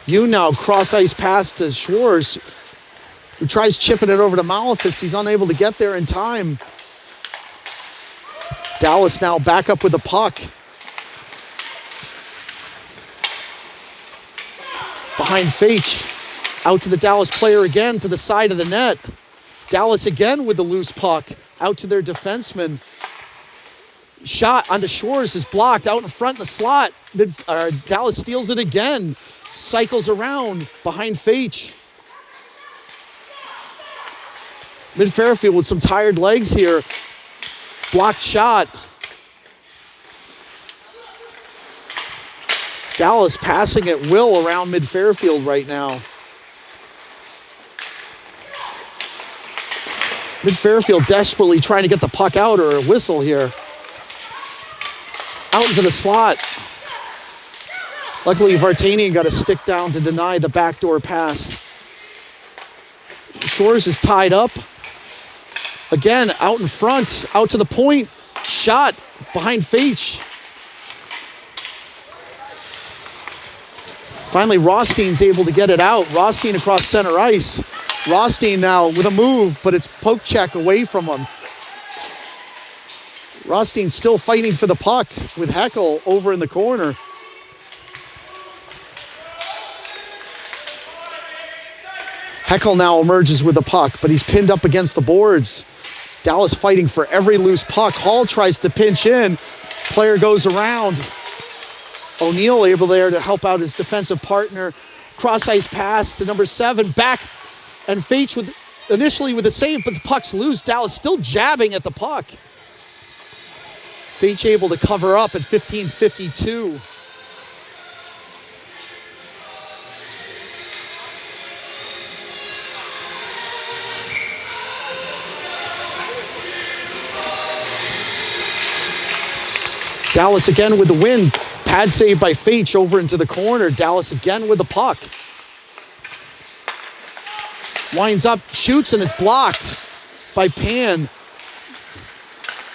You now cross-ice pass to Schwarz, who tries chipping it over to Malefus. He's unable to get there in time. Dallas now back up with the puck. Behind Faitch. Out to the Dallas player again, to the side of the net. Dallas again with the loose puck. Out to their defenseman. Shot onto Schwarz is blocked out in front in the slot. Dallas steals it again. Cycles around behind Faitch. Mid-Fairfield with some tired legs here. Blocked shot. Dallas passing at will around Mid-Fairfield right now. Mid-Fairfield desperately trying to get the puck out or a whistle here. Out into the slot. Luckily, Vartanian got a stick down to deny the backdoor pass. Shores is tied up. Again, out in front, out to the point. Shot behind Feich. Finally, Rostein's able to get it out. Rostein across center ice. Rostein now with a move, but it's poke check away from him. Rostein still fighting for the puck with Heckel over in the corner. Heckel now emerges with the puck, but he's pinned up against the boards. Dallas fighting for every loose puck. Hall tries to pinch in. Player goes around. O'Neill able there to help out his defensive partner. Cross-ice pass to number 7. Back, and Feich with initially with the save, but the puck's loose. Dallas still jabbing at the puck. Feich able to cover up at 15:52. Dallas again with the win. Pad save by Feich over into the corner. Dallas again with the puck. Winds up, shoots, and it's blocked by Pan.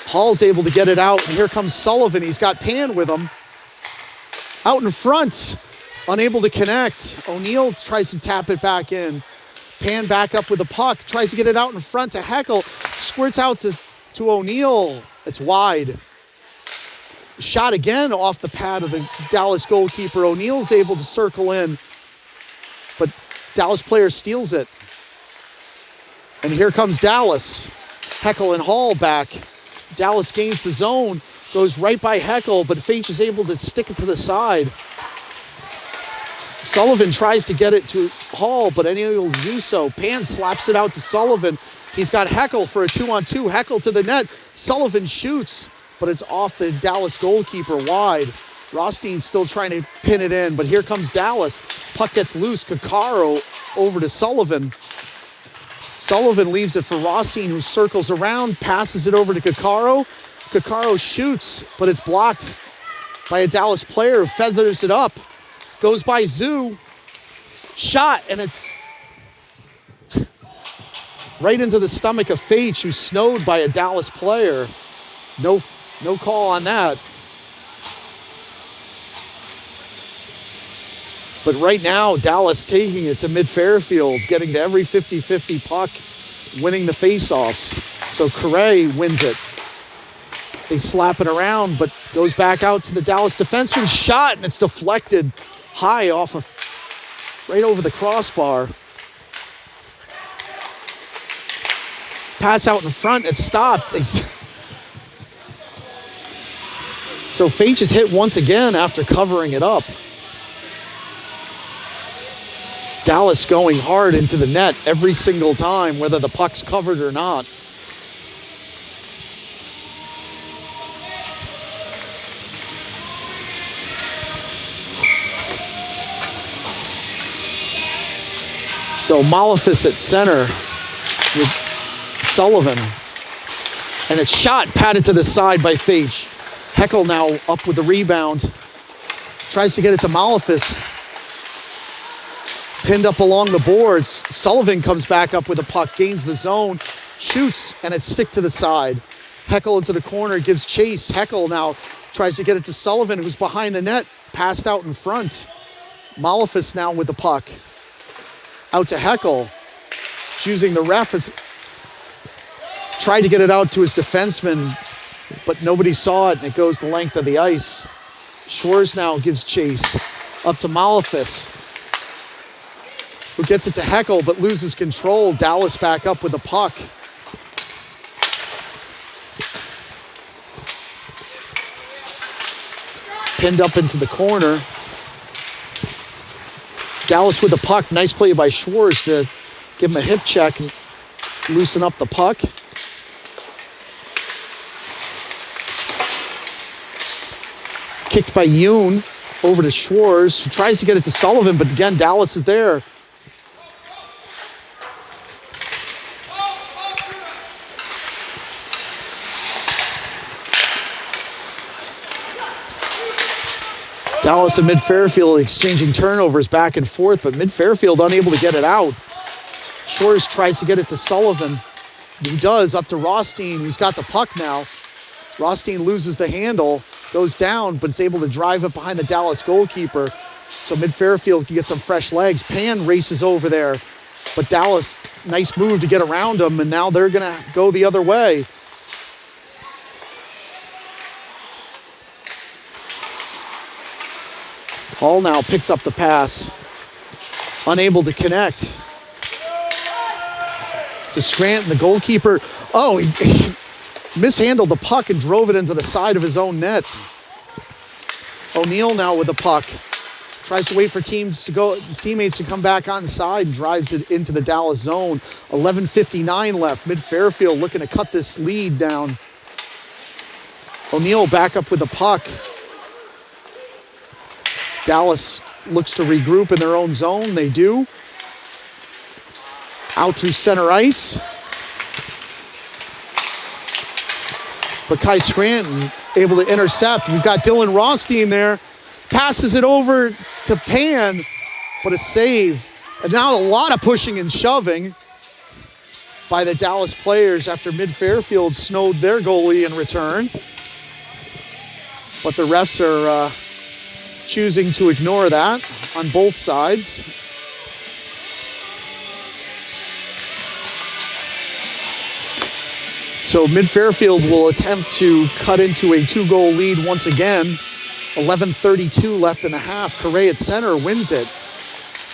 Hall's able to get it out, and here comes Sullivan. He's got Pan with him. Out in front, unable to connect. O'Neill tries to tap it back in. Pan back up with the puck, tries to get it out in front to Heckel. Squirts out to O'Neill. It's wide. Shot again off the pad of the Dallas goalkeeper. O'Neill's able to circle in, but Dallas player steals it. And here comes Dallas. Heckel and Hall back. Dallas gains the zone, goes right by Heckel, but Feich is able to stick it to the side. Sullivan tries to get it to Hall, but unable to do so. Pan slaps it out to Sullivan. He's got Heckel for a 2-on-2. Heckel to the net. Sullivan shoots, but it's off the Dallas goalkeeper wide. Rostein's still trying to pin it in, but here comes Dallas. Puck gets loose. Kakaro over to Sullivan. Sullivan leaves it for Rostein, who circles around, passes it over to Kakaro. Kakaro shoots, but it's blocked by a Dallas player who feathers it up. Goes by Zoo. Shot, and it's right into the stomach of Feich, who's snowed by a Dallas player. No call on that. But right now, Dallas taking it to mid-Fairfield, getting to every 50-50 puck, winning the faceoffs. So Correa wins it. They slap it around, but goes back out to the Dallas defenseman. Shot, and it's deflected high off of, right over the crossbar. Pass out in front, it stopped. So Feich is hit once again after covering it up. Dallas going hard into the net every single time, whether the puck's covered or not. So Malefis at center with Sullivan. And it's shot, patted to the side by Feich. Heckel now up with the rebound. Tries to get it to Malefis. Pinned up along the boards. Sullivan comes back up with a puck, gains the zone, shoots, and it's stick to the side. Heckel into the corner, gives chase. Heckel now tries to get it to Sullivan, who's behind the net, passed out in front. Malefis now with the puck. Out to Heckel. Choosing the ref as tried to get it out to his defenseman, but nobody saw it, and it goes the length of the ice. Schwarz now gives chase. Up to Malefis, who gets it to Heckel but loses control. Dallas back up with the puck. Pinned up into the corner. Dallas with the puck. Nice play by Schwarz to give him a hip check and loosen up the puck. Kicked by Yoon over to Schwarz, who tries to get it to Sullivan, but again, Dallas is there. Dallas and Mid-Fairfield exchanging turnovers back and forth, but Mid-Fairfield unable to get it out. Shores tries to get it to Sullivan. He does, up to Rothstein, who's got the puck now. Rothstein loses the handle, goes down, but is able to drive it behind the Dallas goalkeeper. So Mid-Fairfield can get some fresh legs. Pan races over there, but Dallas, nice move to get around them, and now they're gonna go the other way. Hall now picks up the pass, unable to connect. To Scranton, the goalkeeper, he mishandled the puck and drove it into the side of his own net. O'Neill now with the puck. Tries to wait for his teammates to come back on side and drives it into the Dallas zone. 11:59 left. Mid-Fairfield looking to cut this lead down. O'Neill back up with the puck. Dallas looks to regroup in their own zone. They do. Out through center ice. But Kai Scranton able to intercept. We've got Dylan Rothstein there. Passes it over to Pan, but a save. And now a lot of pushing and shoving by the Dallas players after Mid-Fairfield snowed their goalie in return. But the refs are choosing to ignore that on both sides. So Mid-Fairfield will attempt to cut into a 2-goal lead once again. 11:32 left in the half. Correa at center wins it.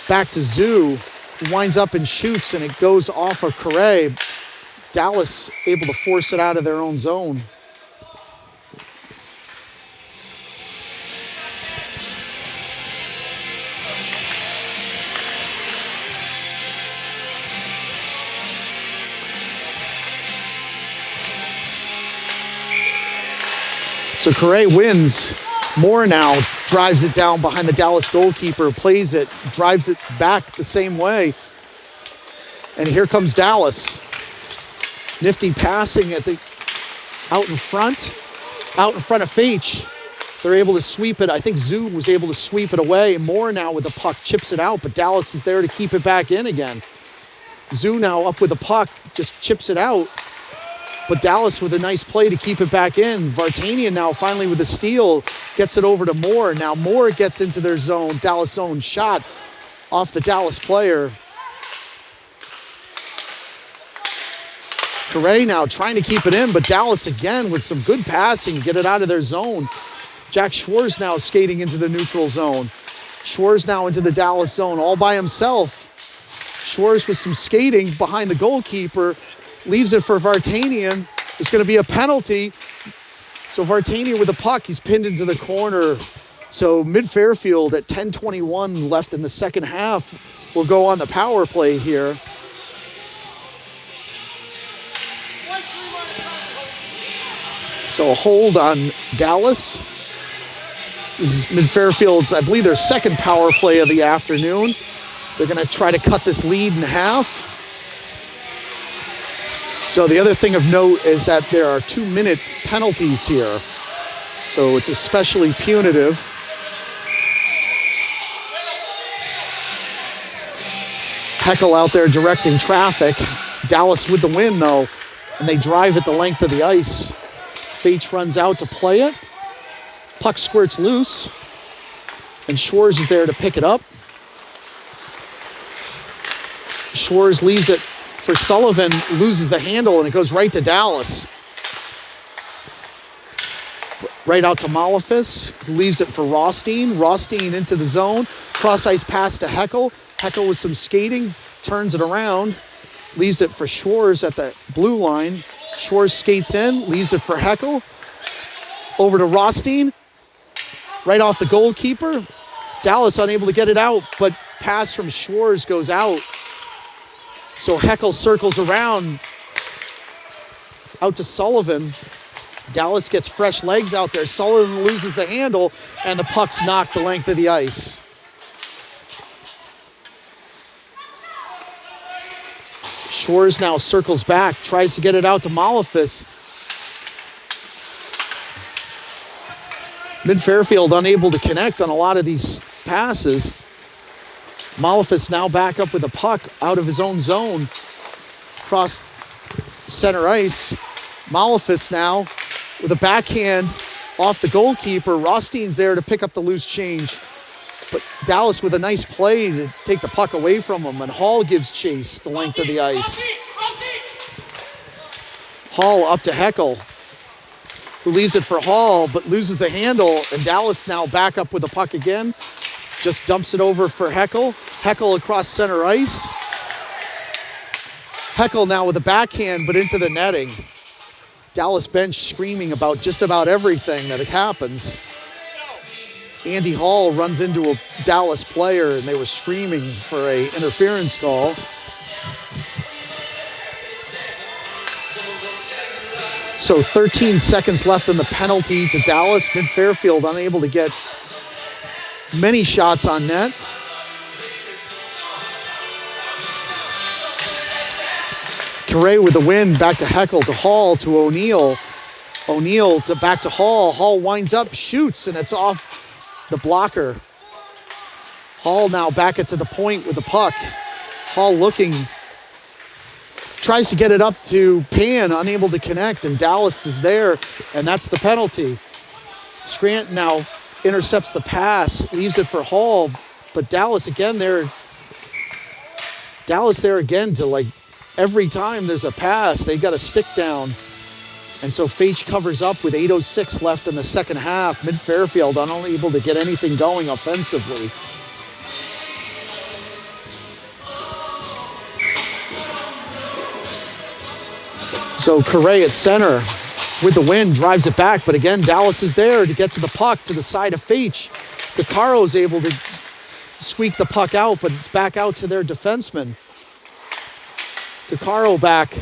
Back to Zoo, who winds up and shoots, and it goes off of Correa. Dallas able to force it out of their own zone. So Correa wins. Moore now drives it down behind the Dallas goalkeeper, plays it, drives it back the same way. And here comes Dallas. Nifty passing out in front of Feich. They're able to sweep it. I think Zoo was able to sweep it away. Moore now with the puck chips it out, but Dallas is there to keep it back in again. Zoo now up with the puck, just chips it out. But Dallas with a nice play to keep it back in. Vartanian now finally with a steal, gets it over to Moore. Now Moore gets into their zone, Dallas zone, shot off the Dallas player. Correa now trying to keep it in, but Dallas again with some good passing, get it out of their zone. Jack Schwarz now skating into the neutral zone. Schwarz now into the Dallas zone all by himself. Schwarz with some skating behind the goalkeeper. Leaves it for Vartanian. It's going to be a penalty. So Vartanian with the puck, he's pinned into the corner. So Mid-Fairfield at 10:21 left in the second half will go on the power play here. So a hold on Dallas. This is Mid-Fairfield's, I believe, their second power play of the afternoon. They're going to try to cut this lead in half. So the other thing of note is that there are 2-minute penalties here. So it's especially punitive. Heckel out there directing traffic. Dallas with the win though, and they drive it the length of the ice. Feich runs out to play it. Puck squirts loose, and Schwarz is there to pick it up. Schwarz leaves it for Sullivan, loses the handle, and it goes right to Dallas. Right out to Malefis, who leaves it for Rothstein. Rothstein into the zone. Cross-ice pass to Heckel. Heckel with some skating, turns it around. Leaves it for Schwarz at the blue line. Schwarz skates in, leaves it for Heckel. Over to Rothstein. Right off the goalkeeper. Dallas unable to get it out, but pass from Schwarz goes out. So Heckel circles around out to Sullivan. Dallas gets fresh legs out there. Sullivan loses the handle, and the puck's knocked the length of the ice. Schwarz now circles back, tries to get it out to Malefis. Mid-Fairfield unable to connect on a lot of these passes. Malefus now back up with the puck out of his own zone. Across center ice. Malefus now with a backhand off the goalkeeper. Rostein's there to pick up the loose change. But Dallas with a nice play to take the puck away from him, and Hall gives chase the length of the ice. Hall up to Heckel, who leaves it for Hall, but loses the handle, and Dallas now back up with the puck again. Just dumps it over for Heckel. Heckel across center ice. Heckel now with a backhand, but into the netting. Dallas bench screaming about just about everything that happens. Andy Hall runs into a Dallas player, and they were screaming for an interference call. So 13 seconds left in the penalty to Dallas. Mid-Fairfield unable to get many shots on net. Carre with the win, back to Heckel, to Hall, to O'Neill. O'Neill to back to Hall. Hall winds up, shoots, and it's off the blocker. Hall now back it to the point with the puck. Hall looking, tries to get it up to Pan, unable to connect, and Dallas is there, and that's the penalty. Scranton now intercepts the pass, leaves it for Hall, but Dallas again there. Dallas there again to, like, every time there's a pass, they got a stick down. And so Fage covers up with 8:06 left in the second half. Mid-Fairfield unable to get anything going offensively. So Carre at center with the win, drives it back, but again, Dallas is there to get to the puck to the side of Fage. Piccaro's able to squeak the puck out, but it's back out to their defenseman. Piccaro back.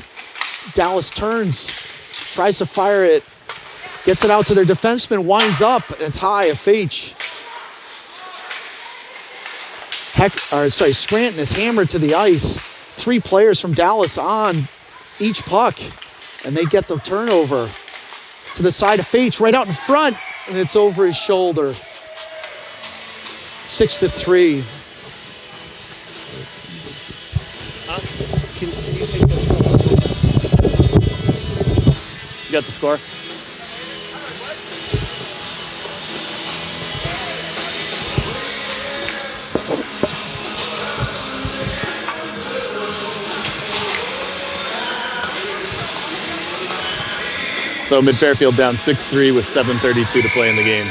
Dallas turns, tries to fire it, gets it out to their defenseman, winds up, and it's high of Fage. Scranton is hammered to the ice. 3 players from Dallas on each puck, and they get the turnover to the side of Fage, right out in front, and it's over his shoulder. 6-3. Can you take this? You got the score? So Mid-Fairfield down 6-3 with 7:32 to play in the game.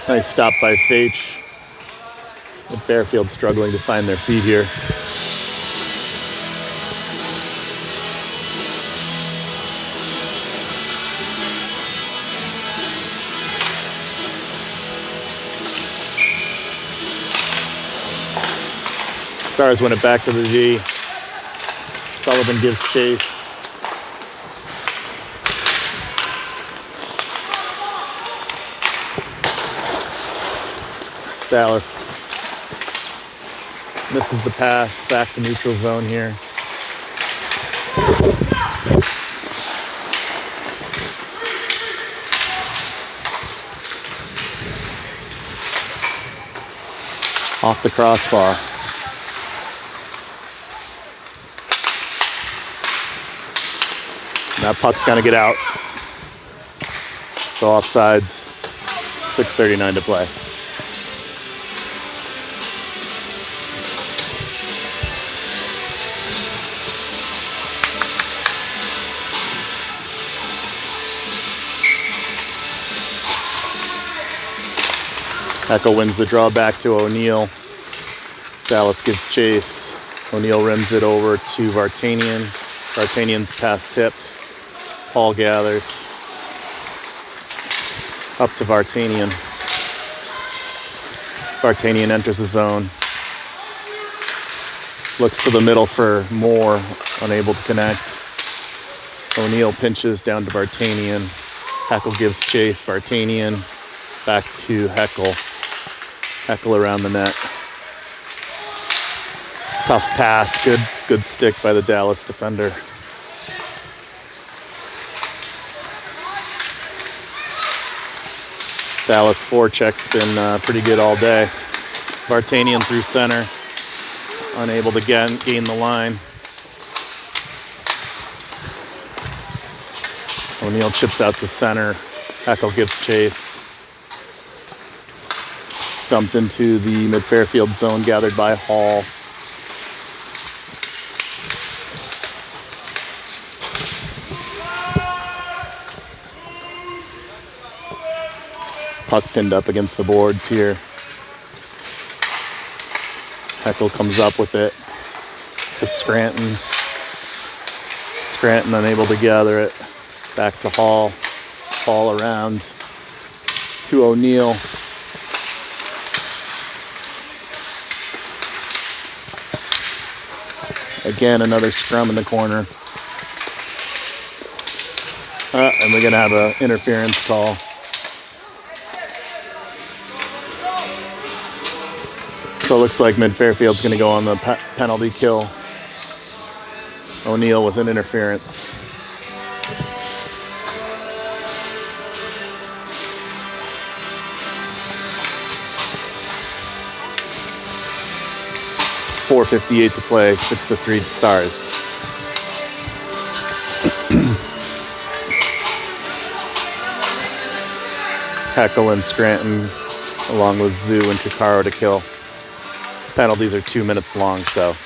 Nice stop by Fage. Mid-Fairfield struggling to find their feet here. Stars win it back to the D. Sullivan gives chase. Dallas misses the pass back to neutral zone here. Off the crossbar. That puck's gonna get out. So offsides, 6:39 to play. Heckel wins the draw back to O'Neill. Dallas gives chase. O'Neill rims it over to Vartanian. Vartanian's pass tipped. Hall gathers. Up to Vartanian. Vartanian enters the zone. Looks to the middle for Moore, unable to connect. O'Neill pinches down to Vartanian. Heckel gives chase. Vartanian back to Heckel. Heckel around the net. Tough pass, good stick by the Dallas defender. Dallas forecheck's been pretty good all day. Vartanian through center, unable to gain the line. O'Neill chips out to center. Heckel gives chase. Dumped into the mid-Fairfield zone, gathered by Hall. Puck pinned up against the boards here. Heckel comes up with it to Scranton. Scranton unable to gather it. Back to Hall. Hall around to O'Neill. Again, another scrum in the corner. And we're going to have an interference call. So it looks like mid-Fairfield's going to go on the penalty kill. O'Neill with an interference. .458 to play, 6-3 Stars. Heckel and Scranton, along with Zoo and Tuccaro to kill. These penalties are 2 minutes long, so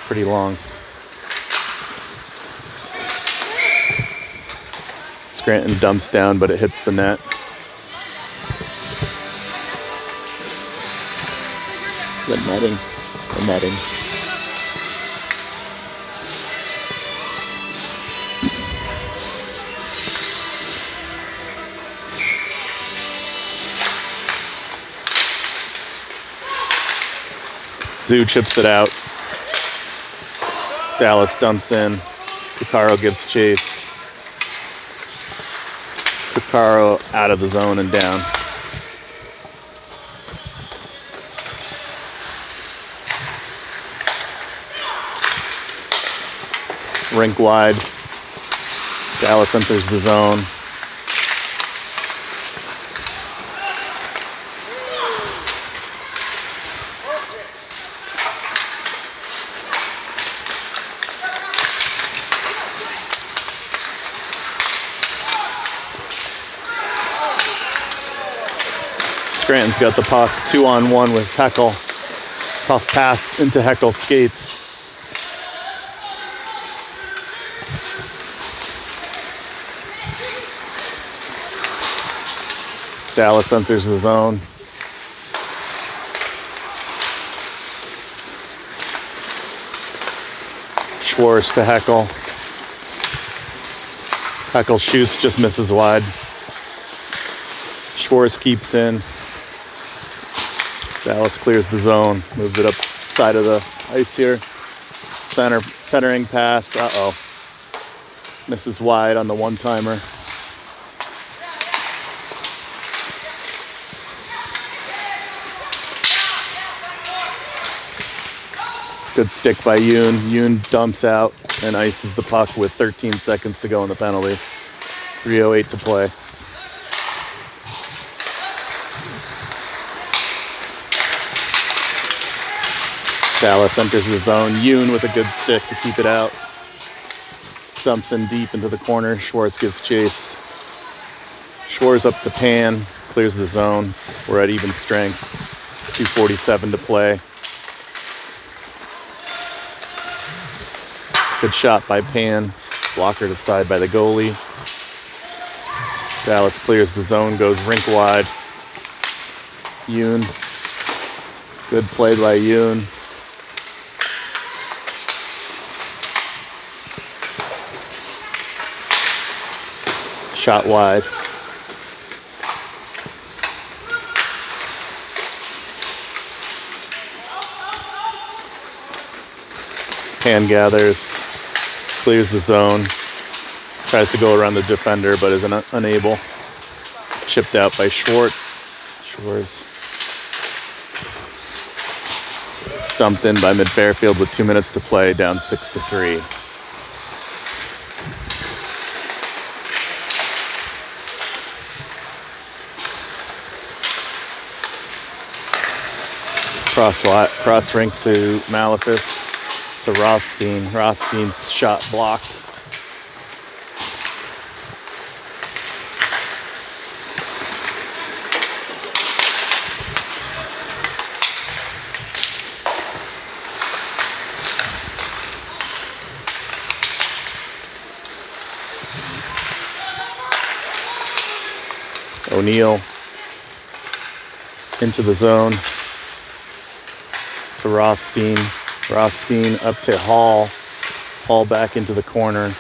pretty long. Scranton dumps down, but it hits the net. The netting. Zoo chips it out. Dallas dumps in. Tuccaro gives chase. Tuccaro out of the zone and down. Rink wide. Dallas enters the zone. Scranton's got the puck, 2-on-1 with Heckel. Tough pass into Heckel's skates. Dallas enters the zone. Schwartz to Heckel. Heckel shoots, just misses wide. Schwartz keeps in. Dallas clears the zone, moves it up side of the ice here. Centering pass. Uh-oh. Misses wide on the one-timer. Good stick by Yoon. Yoon dumps out and ices the puck with 13 seconds to go in the penalty. 3:08 to play. Dallas enters the zone. Yoon with a good stick to keep it out. Dumps in deep into the corner. Schwartz gives chase. Schwartz up to Pan. Clears the zone. We're at even strength. 2:47 to play. Good shot by Pan. Blocker to side by the goalie. Dallas clears the zone, goes rink wide. Yoon. Good play by Yoon. Shot wide. Pan gathers. Clears the zone, tries to go around the defender, but is unable. Chipped out by Schwartz. Schwartz Dumped in by Mid-Fairfield with 2 minutes to play, down 6-3. Cross rink to Malefus to Rothstein. Rothstein's shot blocked. O'Neal into the zone to Rothstein. Rothstein up to Hall. Hall back into the corner.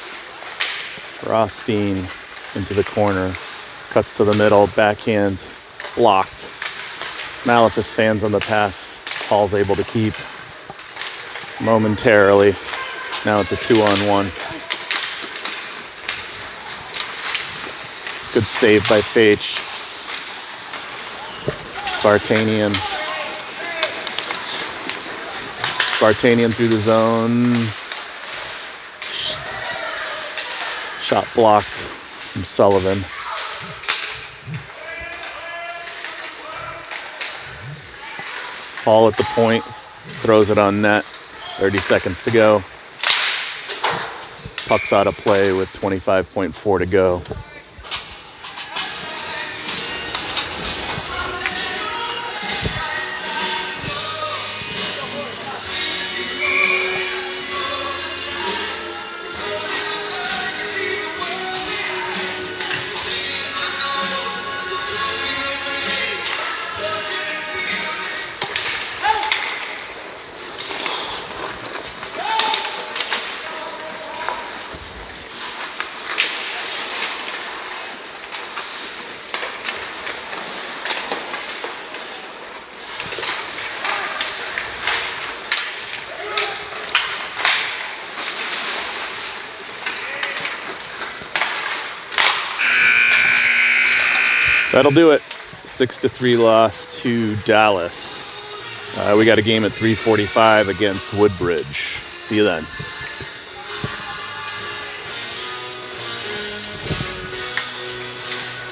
Rothstein into the corner. Cuts to the middle. Backhand blocked. Malefus fans on the pass. Hall's able to keep momentarily. Now it's a 2-on-1. Good save by Fach. Vartanian. Vartanian through the zone. Shot blocked from Sullivan. Hall at the point. Throws it on net. 30 seconds to go. Puck's out of play with 25.4 to go. That'll do it. 6-3 loss to Dallas. We got a game at 3:45 against Woodbridge. See you then.